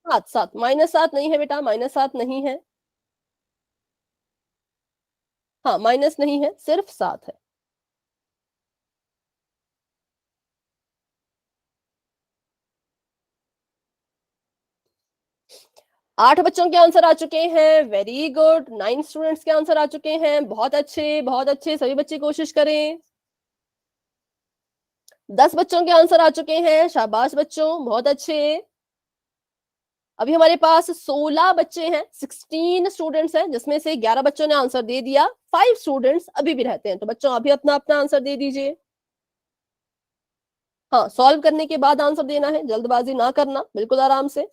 7 7 -7 नहीं है बेटा, -7 नहीं है। हाँ, माइनस नहीं है, सिर्फ 7 है। आठ बच्चों के आंसर आ चुके हैं, वेरी गुड। 9 स्टूडेंट्स के आंसर आ चुके हैं, बहुत अच्छे बहुत अच्छे। सभी बच्चे कोशिश करें। 10 बच्चों के आंसर आ चुके हैं, शाबाश बच्चों, बहुत अच्छे। अभी हमारे पास 16 बच्चे हैं, 16 स्टूडेंट्स हैं, जिसमें से 11 बच्चों ने आंसर दे दिया, 5 स्टूडेंट्स अभी भी रहते हैं। तो बच्चों अभी अपना अपना आंसर दे दीजिए। हाँ, सॉल्व करने के बाद आंसर देना है, जल्दबाजी ना करना, बिल्कुल आराम से।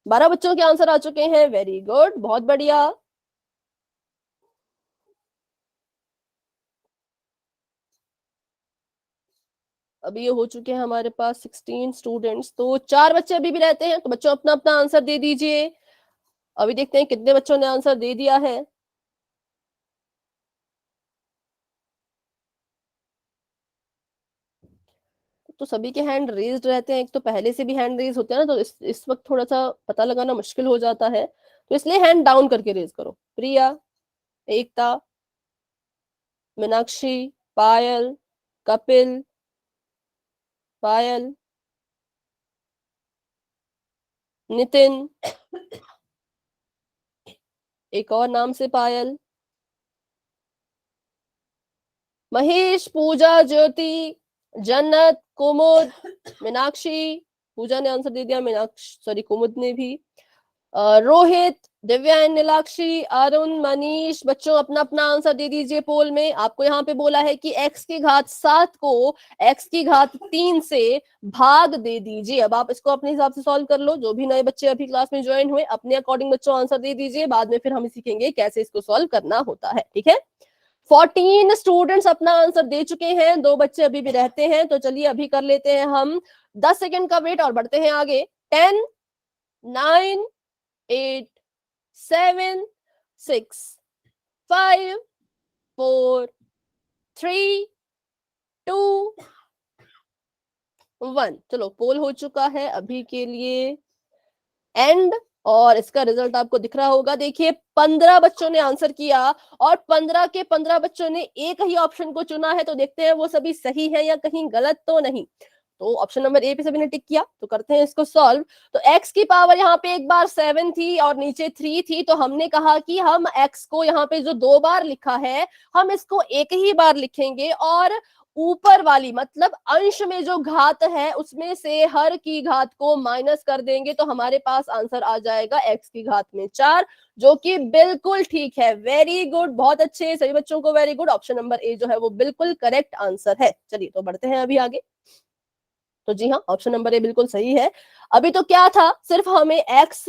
12 बच्चों के आंसर आ चुके हैं, वेरी गुड, बहुत बढ़िया। अभी ये हो चुके हैं हमारे पास 16 स्टूडेंट्स, तो 4 बच्चे अभी भी रहते हैं। तो बच्चों अपना अपना आंसर दे दीजिए। अभी देखते हैं कितने बच्चों ने आंसर दे दिया है। तो सभी के हैंड रेज्ड रहते हैं, एक तो पहले से भी हैंड रेज होते हैं ना, तो इस वक्त थोड़ा सा पता लगाना मुश्किल हो जाता है, तो इसलिए हैंड डाउन करके रेज करो। प्रिया, एकता, मीनाक्षी, पायल, कपिल, पायल, नितिन, एक और नाम से पायल, महेश, पूजा, ज्योति, जन्नत, कुमुद, मीनाक्षी, पूजा ने आंसर दे दिया, मीनाक्षी सॉरी कुमुद ने भी, रोहित, दिव्या एंड नीलाक्षी, अरुण, मनीष। बच्चों अपना अपना आंसर दे दीजिए पोल में। आपको यहाँ पे बोला है कि x की घात 7 को x की घात 3 से भाग दे दीजिए। अब आप इसको अपने हिसाब से सॉल्व कर लो। जो भी नए बच्चे अभी क्लास में ज्वाइन हुए, अपने अकॉर्डिंग बच्चों आंसर दे दीजिए। बाद में फिर हम सीखेंगे कैसे इसको सॉल्व करना होता है, ठीक है। 14 स्टूडेंट्स अपना आंसर दे चुके हैं, 2 बच्चे अभी भी रहते हैं। तो चलिए अभी कर लेते हैं हम 10 सेकंड का वेट और बढ़ते हैं आगे। 10 9 8 7 6 5 4 3 2 1। चलो पोल हो चुका है अभी के लिए एंड, और इसका रिजल्ट आपको दिख रहा होगा। देखिए 15 बच्चों ने आंसर किया और 15 के 15 बच्चों ने एक ही ऑप्शन को चुना है। तो देखते हैं वो सभी सही है या कहीं गलत तो नहीं। तो ऑप्शन नंबर ए पे सभी ने टिक किया, तो करते हैं इसको सॉल्व। तो x की पावर यहाँ पे एक बार 7 थी और नीचे 3 थी, तो हमने कहा कि हम x को यहाँ पे जो 2 बार लिखा है, हम इसको एक ही बार लिखेंगे, और ऊपर वाली मतलब अंश में जो घात है उसमें से हर की घात को माइनस कर देंगे, तो हमारे पास आंसर आ जाएगा x की घात में 4, जो कि बिल्कुल ठीक है। वेरी गुड, बहुत अच्छे सभी बच्चों को very good. Option number A जो है वो बिल्कुल करेक्ट आंसर है। चलिए तो बढ़ते हैं अभी आगे। तो जी हाँ, ऑप्शन नंबर ए बिल्कुल सही है। अभी तो क्या था, सिर्फ हमें x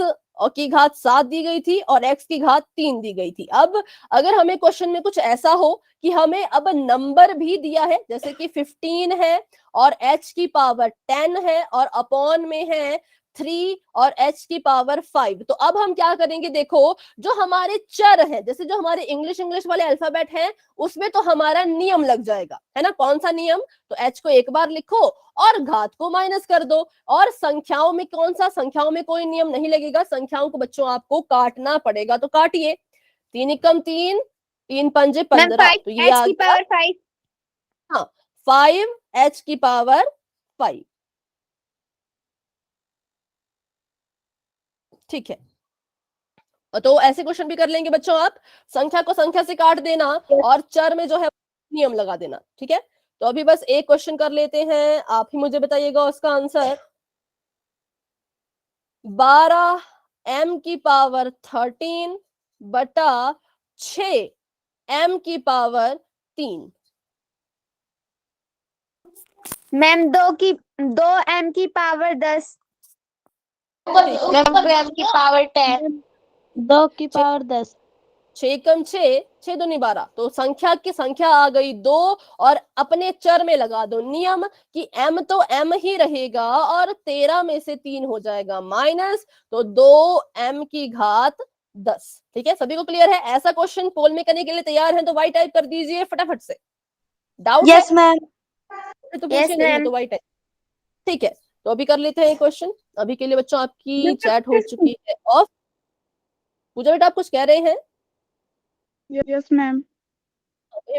की घात 7 दी गई थी और x की घात 3 दी गई थी। अब अगर हमें क्वेश्चन में कुछ ऐसा हो कि हमें अब नंबर भी दिया है, जैसे कि 15 है और h की पावर 10 है और अपॉन में है 3 और h की पावर 5, तो अब हम क्या करेंगे, देखो जो हमारे चर है, जैसे जो हमारे इंग्लिश वाले अल्फाबेट हैं, उसमें तो हमारा नियम लग जाएगा, है ना। कौन सा नियम, तो h को एक बार लिखो और घात को माइनस कर दो। और संख्याओं में कौन सा, संख्याओं में कोई नियम नहीं लगेगा, संख्याओं को बच्चों आपको काटना पड़ेगा। तो काटिए, 3 एकम 3, 3 पंजे मैम 15, 5 तो ये h आ की गया। पावर 5। हाँ, 5 h की पावर 5, ठीक है। तो ऐसे क्वेश्चन भी कर लेंगे बच्चों आप, संख्या को संख्या से काट देना और चर में जो है नियम लगा देना, ठीक है। तो अभी बस एक क्वेश्चन कर लेते हैं, आप ही मुझे बताइएगा उसका आंसर। 12 m की पावर 13 बटा 6 m की पावर 3। मैम 2 m की पावर 10। मैम 2 m की पावर 10। 2 की पावर 10। 6 कम 6, 6 दूनी 12, तो संख्या की संख्या आ गई 2, और अपने चर में लगा दो नियम कि m तो m ही रहेगा और 13 में से 3 हो जाएगा माइनस, तो 2 m की घात 10। ठीक है, सभी को क्लियर है। ऐसा क्वेश्चन पोल में करने के लिए तैयार है तो वाई टाइप कर दीजिए फटाफट से। Doubt yes ma'am. है तो यस पूछिए, नहीं है मैम। तो वाई टाइप। ठीक है, तो अभी कर लेते हैं क्वेश्चन। अभी के लिए बच्चों आपकी चैट हो चुकी है ऑफ। पूजा बेटा आप कुछ कह रहे हैं? Yes ma'am.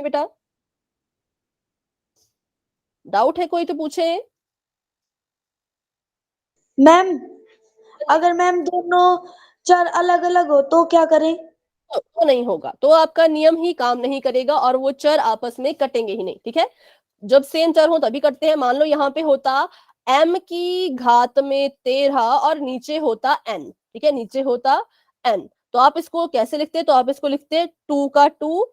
बेटा डाउट है कोई तो पूछे। मैम अगर मैम दोनों चर अलग अलग हो तो क्या करें? तो नहीं होगा, तो आपका नियम ही काम नहीं करेगा और वो चर आपस में कटेंगे ही नहीं। ठीक है, जब सेम चर हो तभी कटते हैं। मान लो यहाँ पे होता m की घात में 13 और नीचे होता n। ठीक है, नीचे होता n, तो आप इसको कैसे लिखते? तो आप इसको लिखते 2 का 2,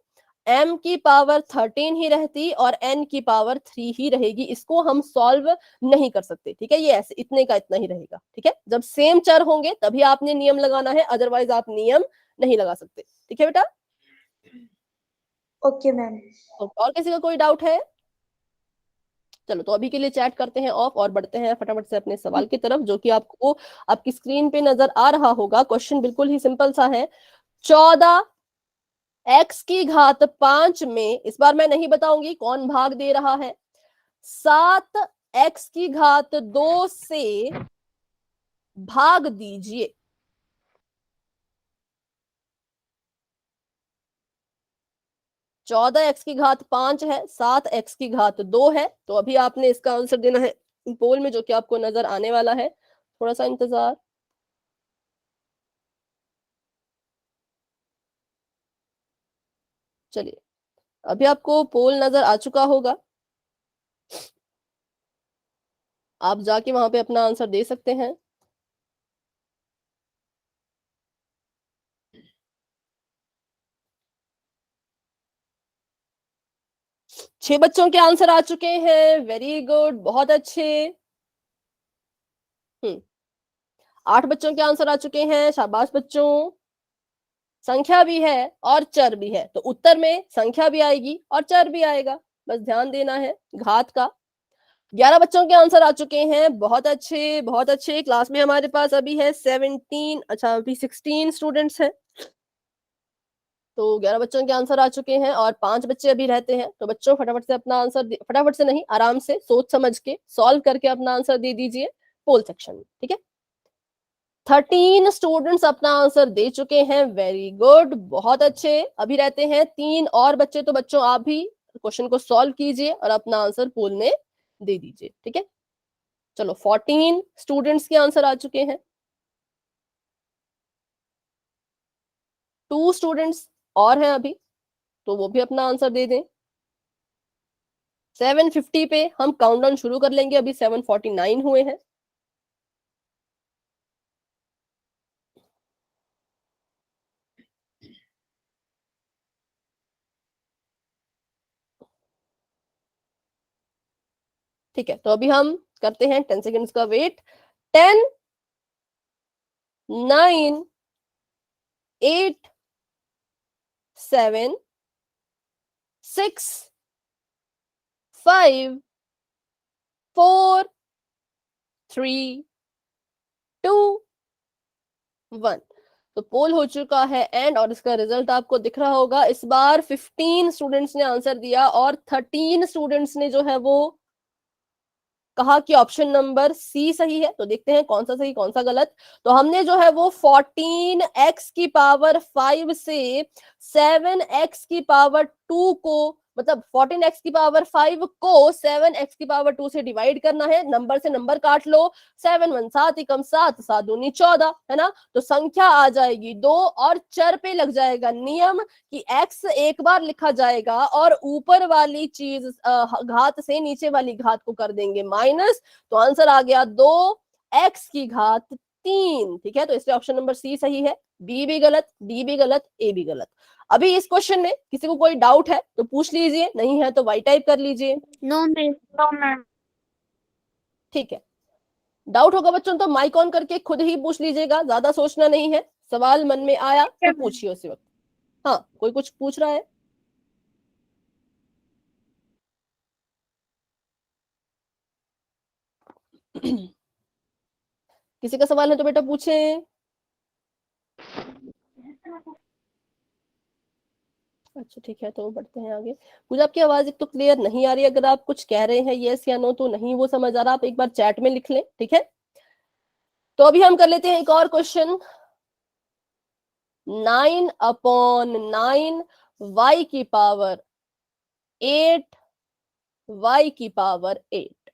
m की पावर 13 ही रहती और n की पावर 3 ही रहेगी। इसको हम सॉल्व नहीं कर सकते। ठीक है, ये ऐसे इतने का इतना ही रहेगा। ठीक है, जब सेम चर होंगे तभी आपने नियम लगाना है, अदरवाइज आप नियम नहीं लगा सकते। ठीक है बेटा। Okay ma'am. और किसी का कोई डाउट है? चलो, तो अभी के लिए चैट करते हैं ऑफ और बढ़ते हैं फटाफट से अपने सवाल की तरफ, जो कि आपको आपकी स्क्रीन पे नजर आ रहा होगा। क्वेश्चन बिल्कुल ही सिंपल सा है। 14 x की घात 5 में, इस बार मैं नहीं बताऊंगी कौन भाग दे रहा है, 7 x की घात 2 से भाग दीजिए। चौदह एक्स की घात 5 है, 7 एक्स की घात 2 है, तो अभी आपने इसका आंसर देना है पोल में, जो कि आपको नजर आने वाला है। थोड़ा सा इंतजार। चलिए, अभी आपको पोल नजर आ चुका होगा, आप जाके वहां पे अपना आंसर दे सकते हैं। छह बच्चों के आंसर आ चुके हैं, वेरी गुड, बहुत अच्छे। 8 बच्चों के आंसर आ चुके हैं, शाबाश बच्चों। संख्या भी है और चर भी है, तो उत्तर में संख्या भी आएगी और चर भी आएगा, बस ध्यान देना है घात का। 11 बच्चों के आंसर आ चुके हैं, बहुत अच्छे बहुत अच्छे। क्लास में हमारे पास अभी है 17, अच्छा अभी 16 स्टूडेंट्स हैं, तो 11 बच्चों के आंसर आ चुके हैं और 5 बच्चे अभी रहते हैं। तो बच्चों फटाफट से अपना आंसर, फटाफट से नहीं, आराम से सोच समझ के सॉल्व करके अपना आंसर दे दीजिए पोल सेक्शन में। ठीक है, 13 स्टूडेंट्स अपना आंसर दे चुके हैं, वेरी गुड, बहुत अच्छे। अभी रहते हैं 3 और बच्चे, तो बच्चों आप भी क्वेश्चन को सॉल्व कीजिए और अपना आंसर पोल में दे दीजिए। ठीक है, चलो 14 स्टूडेंट्स के आंसर आ चुके हैं, 2 स्टूडेंट्स और हैं अभी, तो वो भी अपना आंसर दे दें। 750 पे हम काउंटडाउन शुरू कर लेंगे, अभी 749 हुए हैं। ठीक है, तो अभी हम करते हैं 10 सेकेंड्स का वेट। 10, 9, 8, 7, 6, 5, 4, 3, 2, 1। तो पोल हो चुका है एंड, और इसका रिजल्ट आपको दिख रहा होगा। इस बार 15 स्टूडेंट्स ने आंसर दिया और 13 स्टूडेंट्स ने जो है वो कहा कि ऑप्शन नंबर सी सही है। तो देखते हैं कौन सा सही कौन सा गलत। तो हमने जो है वो 14x की पावर 5 से 7x की पावर 2 को, मतलब 14x की पावर 5 को 7x की पावर 2 से डिवाइड करना है। नंबर से नंबर काट लो, 7 1 7 एकम 7 7 दूनी 14, है ना। तो संख्या आ जाएगी 2 और चर पे लग जाएगा नियम कि x एक बार लिखा जाएगा और ऊपर वाली चीज घात से नीचे वाली घात को कर देंगे माइनस। तो आंसर आ गया 2x की घात 3। ठीक है, तो इसलिए ऑप्शन नंबर सी सही है, बी भी गलत, डी भी गलत, ए भी गलत। अभी इस क्वेश्चन में किसी को कोई डाउट है तो पूछ लीजिए, नहीं है तो वाई टाइप कर लीजिए। No miss. No ma'am. ठीक है, डाउट होगा बच्चों तो माइक ऑन करके खुद ही पूछ लीजिएगा, ज्यादा सोचना नहीं है। सवाल मन में आया तो पूछिए उसी वक्त। हाँ, कोई कुछ पूछ रहा है? किसी का सवाल है तो बेटा पूछें। अच्छा ठीक है, तो बढ़ते हैं आगे। मुझे आपकी आवाज एक तो क्लियर नहीं आ रही, अगर आप कुछ कह रहे हैं यस या नो तो नहीं वो समझ आ रहा, आप एक बार चैट में लिख लें, ठीक है। तो अभी हम कर लेते हैं एक और क्वेश्चन। 9/9 y की पावर 8 y की पावर 8।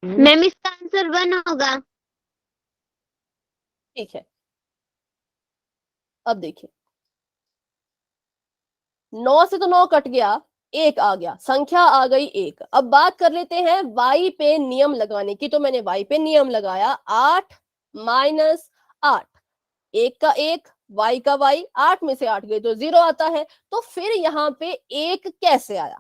मैम इसका आंसर 1 होगा। ठीक है, अब देखिए 9 से तो 9 कट गया, 1 आ गया, संख्या आ गई 1। अब बात कर लेते हैं y पे नियम लगाने की, तो मैंने y पे नियम लगाया 8 माइनस 8, 1 का 1 y का y, 8 में से 8 गए तो 0 आता है। तो फिर यहाँ पे 1 कैसे आया?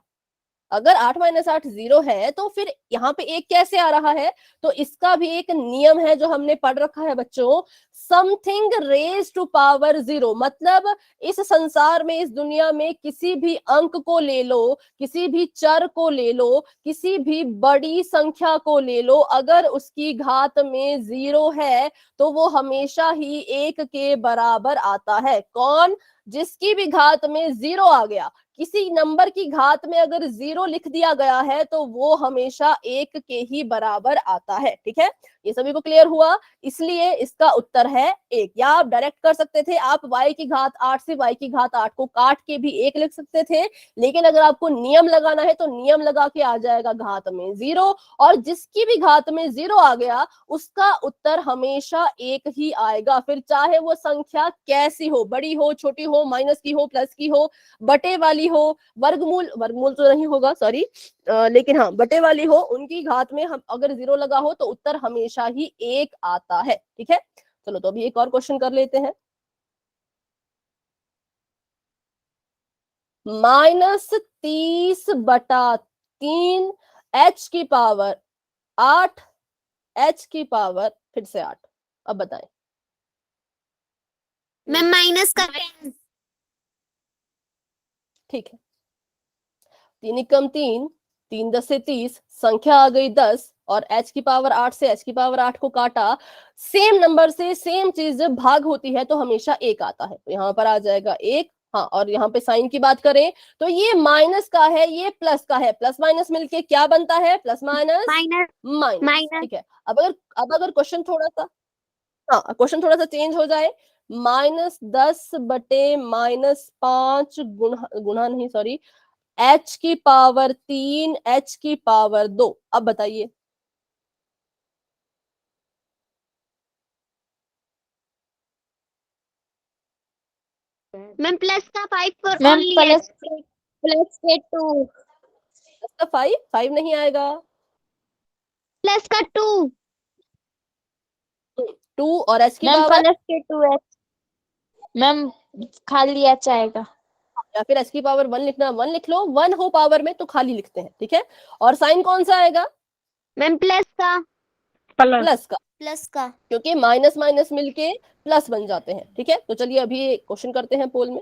अगर 8 माइनस 8 0 है तो फिर यहाँ पे 1 कैसे आ रहा है? तो इसका भी एक नियम है जो हमने पढ़ रखा है बच्चों, समथिंग रेज टू पावर 0। मतलब इस संसार में, इस दुनिया में किसी भी अंक को ले लो, किसी भी चर को ले लो, किसी भी बड़ी संख्या को ले लो, अगर उसकी घात में 0 है तो वो हमेशा ही 1 के बराबर आता है। कौन? जिसकी भी घात में 0 आ गया, किसी नंबर की घात में अगर 0 लिख दिया गया है तो वो हमेशा 1 के ही बराबर आता है। ठीक है, ये सभी को क्लियर हुआ? इसलिए इसका उत्तर है 1। या आप डायरेक्ट कर सकते थे, आप y की घात 8 से y की घात 8 को काट के भी 1 लिख सकते थे, लेकिन अगर आपको नियम लगाना है तो नियम लगा के आ जाएगा घात में 0, और जिसकी भी घात में 0 आ गया उसका उत्तर हमेशा 1 ही आएगा। फिर चाहे वो संख्या कैसी हो, बड़ी हो, छोटी हो, माइनस की हो, प्लस की हो, बटे वाली हो, वर्गमूल, वर्गमूल तो नहीं होगा सॉरी, लेकिन हाँ बटे वाली हो, उनकी घात में हम अगर 0 लगा हो तो उत्तर हमेशा ही 1 आता है। ठीक है, चलो तो अभी एक और क्वेश्चन कर लेते हैं। -30/3 h की पावर 8 h की पावर फिर से 8। अब बताएं। मैम माइनस कर रहे हैं। ठीक है, 3 एकम 3, 3 10 से 30, संख्या आ गई 10, और h की पावर 8 से h की पावर 8 को काटा, सेम नंबर से सेम चीज जब भाग होती है तो हमेशा 1 आता है, तो यहाँ पर आ जाएगा 1। हाँ, और यहाँ पे साइन की बात करें तो ये माइनस का है, ये प्लस का है, प्लस माइनस मिलके क्या बनता है? Plus minus minus minus. Minus ठीक है, अब अगर क्वेश्चन थोड़ा सा, हाँ क्वेश्चन थोड़ा सा चेंज हो जाए, -10/-5 गुणा, गुणा नहीं सॉरी, h की पावर 3 h की पावर 2। अब बताइए। मैम प्लस का 5 for ma'am only plus h। Plus के 2। इसका 5 नहीं आएगा, प्लस का 2। 2 और h की मैम पावर, प्लस के 2h। मैम खाली h आएगा। या फिर h की पावर 1 लिखना, 1 लिख लो, 1 हो पावर में तो खाली लिखते हैं। ठीक है, और साइन कौन सा आएगा? मैम प्लस का। प्लस का, प्लस का। क्योंकि माइनस माइनस मिलके प्लस बन जाते हैं। ठीक है, तो चलिए अभी क्वेश्चन करते हैं पोल में।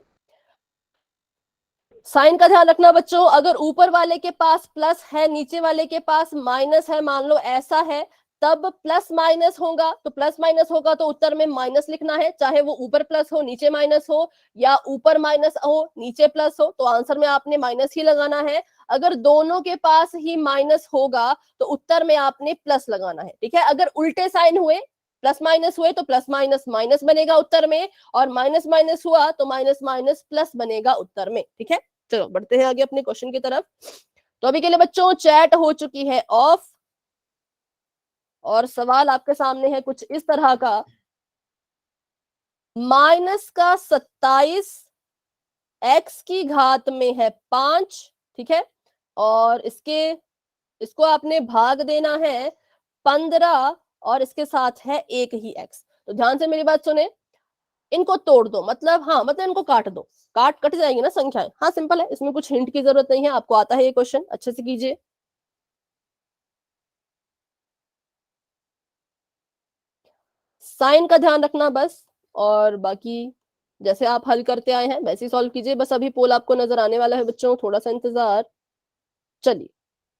साइन का ध्यान रखना बच्चों, अगर ऊपर वाले के पास प्लस है, नीचे वाले के पास माइनस है, मान लो ऐसा है, तब प्लस माइनस होगा, तो प्लस माइनस होगा तो उत्तर में माइनस लिखना है, चाहे वो ऊपर प्लस हो नीचे माइनस हो, या ऊपर माइनस हो नीचे प्लस हो, तो आंसर में आपने माइनस ही लगाना है। अगर दोनों के पास ही माइनस होगा तो उत्तर में आपने प्लस लगाना है। ठीक है, अगर उल्टे साइन हुए, प्लस माइनस हुए तो प्लस माइनस माइनस बनेगा उत्तर में, और माइनस माइनस हुआ तो माइनस माइनस प्लस बनेगा उत्तर में। ठीक है, चलो बढ़ते हैं आगे अपने क्वेश्चन की तरफ। तो अभी के लिए बच्चों चैट हो चुकी है ऑफ, और सवाल आपके सामने है कुछ इस तरह का, -27 x की घात में है 5। ठीक है, और इसको आपने भाग देना है 15, और इसके साथ है एक ही x। तो ध्यान से मेरी बात सुने, इनको तोड़ दो, मतलब हाँ, मतलब इनको काट दो, कट जाएंगी ना संख्याएं। हाँ सिंपल है, इसमें कुछ हिंट की जरूरत नहीं है, आपको आता है ये क्वेश्चन, अच्छे से कीजिए। साइन का ध्यान रखना बस, और बाकी जैसे आप हल करते आए हैं वैसे ही सॉल्व कीजिए। बस अभी पोल आपको नजर आने वाला है बच्चों, थोड़ा सा इंतजार। चलिए,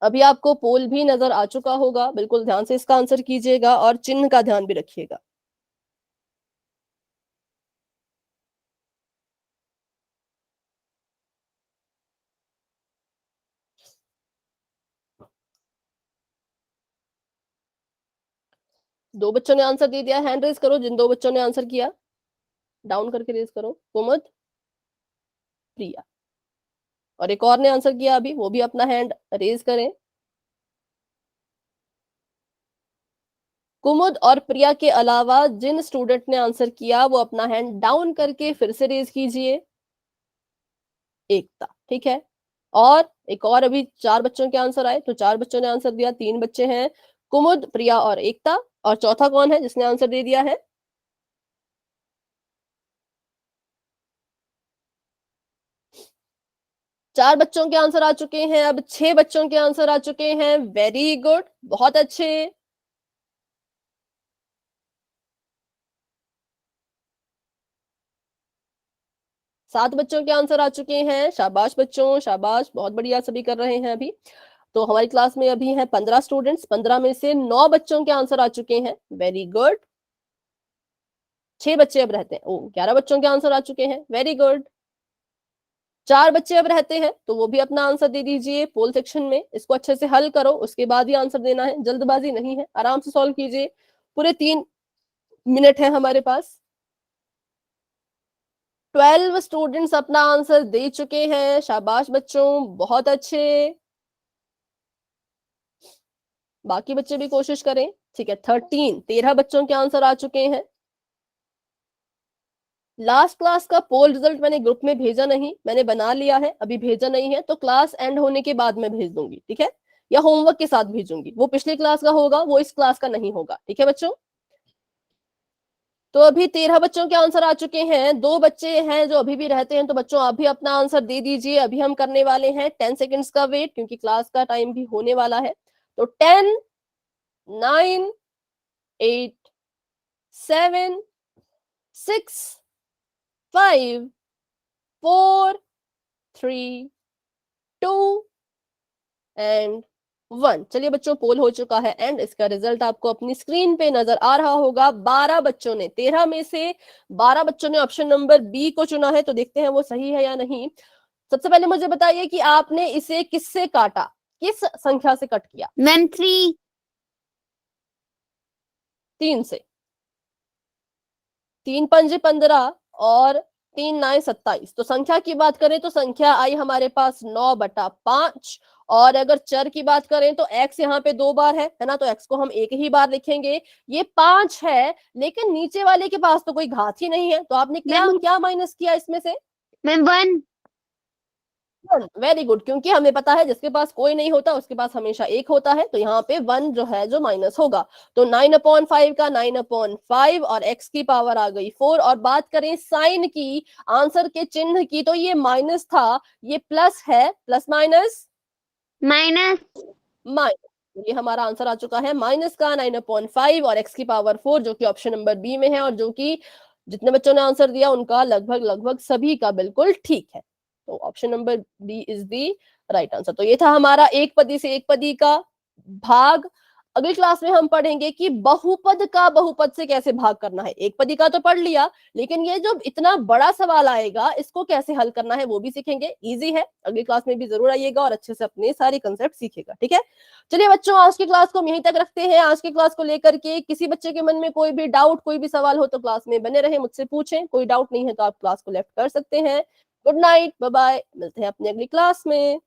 अभी आपको पोल भी नजर आ चुका होगा, बिल्कुल ध्यान से इसका आंसर कीजिएगा और चिन्ह का ध्यान भी रखिएगा। दो बच्चों ने आंसर दे दिया, हैंड रेज करो जिन दो बच्चों ने आंसर किया, डाउन करके रेज करो। कुमुद, प्रिया, और एक और ने आंसर किया अभी, वो भी अपना हैंड रेज करें। कुमुद और प्रिया के अलावा जिन स्टूडेंट ने आंसर किया वो अपना हैंड डाउन करके फिर से रेज कीजिए। एकता, ठीक है। और एक और अभी 4 बच्चों के आंसर आए, तो 4 बच्चों ने आंसर दिया, 3 बच्चे हैं, कुमुद, प्रिया और एकता। और चौथा कौन है जिसने आंसर दे दिया है? 4 बच्चों के आंसर आ चुके हैं, अब 6 बच्चों के आंसर आ चुके हैं। वेरी गुड, बहुत अच्छे। 7 बच्चों के आंसर आ चुके हैं। शाबाश बच्चों, शाबाश, बहुत बढ़िया, सभी कर रहे हैं अभी। तो हमारी क्लास में अभी हैं 15 स्टूडेंट्स, 15 में से 9 बच्चों के आंसर आ चुके हैं। Very good. 6 बच्चे अब रहते हैं, 11 बच्चों के आंसर आ चुके हैं। Very good. 4 बच्चे अब रहते हैं, तो वो भी अपना आंसर दे दीजिए पोल सेक्शन में। इसको अच्छे से हल करो, उसके बाद ही आंसर देना है, जल्दबाजी नहीं है, आराम से सॉल्व कीजिए। पूरे 3 मिनट है हमारे पास। 12 स्टूडेंट्स अपना आंसर दे चुके हैं। शाबाश बच्चों, बहुत अच्छे। बाकी बच्चे भी कोशिश करें। ठीक है, 13 बच्चों के आंसर आ चुके हैं। लास्ट क्लास का पोल रिजल्ट मैंने ग्रुप में भेजा नहीं, मैंने बना लिया है, अभी भेजा नहीं है, तो क्लास एंड होने के बाद मैं भेज दूंगी, ठीक है, या होमवर्क के साथ भेजूंगी। वो पिछली क्लास का होगा, वो इस क्लास का नहीं होगा, ठीक है बच्चों। तो अभी 13 बच्चों के आंसर आ चुके हैं। 2 बच्चे हैं जो अभी भी रहते हैं, तो बच्चों आप भी अपना आंसर दे दीजिए। अभी हम करने वाले हैं 10 सेकेंड्स का वेट, क्योंकि क्लास का टाइम भी होने वाला है। तो 10, 9, 8, 7, 6, 5, 4, 3, 2 एंड 1। चलिए बच्चों, पोल हो चुका है एंड इसका रिजल्ट आपको अपनी स्क्रीन पे नजर आ रहा होगा। 12 बच्चों ने, 13 में से 12 बच्चों ने ऑप्शन नंबर बी को चुना है, तो देखते हैं वो सही है या नहीं। सबसे पहले मुझे बताइए कि आपने इसे किससे काटा, किस संख्या से कट किया? मैम 3। 3 से। 3 पंजे 15 और 3 9 27। तो संख्या की बात करें तो संख्या आई हमारे पास 9/5। और अगर चर की बात करें तो x यहाँ पे 2 बार है ना, तो x को हम एक ही बार लिखेंगे। ये 5 है, लेकिन नीचे वाले के पास तो कोई घात ही नहीं है, तो आपने क्या मैम क्या माइनस किया इसमें से? मैम 1। वेरी गुड, क्योंकि हमें पता है जिसके पास कोई नहीं होता उसके पास हमेशा एक होता है, तो यहाँ पे 1 जो है जो माइनस होगा। तो 9/5 का 9/5 और x की पावर आ गई 4। और बात करें साइन की, आंसर के चिन्ह की, तो ये माइनस था, ये प्लस है, प्लस माइनस माइनस। माइनस। ये हमारा आंसर आ चुका है माइनस का 9/5 और x की पावर 4, जो कि ऑप्शन नंबर बी में है, और जो कि जितने बच्चों ने आंसर दिया उनका लगभग लगभग सभी का बिल्कुल ठीक है। तो option number B is the right answer. तो ये था हमारा एक पदी से एक पदी का भाग। अगली क्लास में हम पढ़ेंगे कि बहुपद का बहुपद से कैसे भाग करना है। एक पदी का तो पढ़ लिया, लेकिन ये जो इतना बड़ा सवाल आएगा इसको कैसे हल करना है वो भी सीखेंगे। इजी है, अगली क्लास में भी जरूर आइएगा और अच्छे से अपने सारे कंसेप्ट सीखेगा, ठीक है। चलिए बच्चों, आज की क्लास को हम यहीं तक रखते हैं। आज की क्लास को लेकर के किसी बच्चे के मन में कोई भी डाउट, कोई भी सवाल हो तो क्लास में बने रहे, मुझसे पूछें। कोई डाउट नहीं है तो आप क्लास को लेफ्ट कर सकते हैं। गुड नाइट, बाय बाय, मिलते हैं अपनी अगली क्लास में।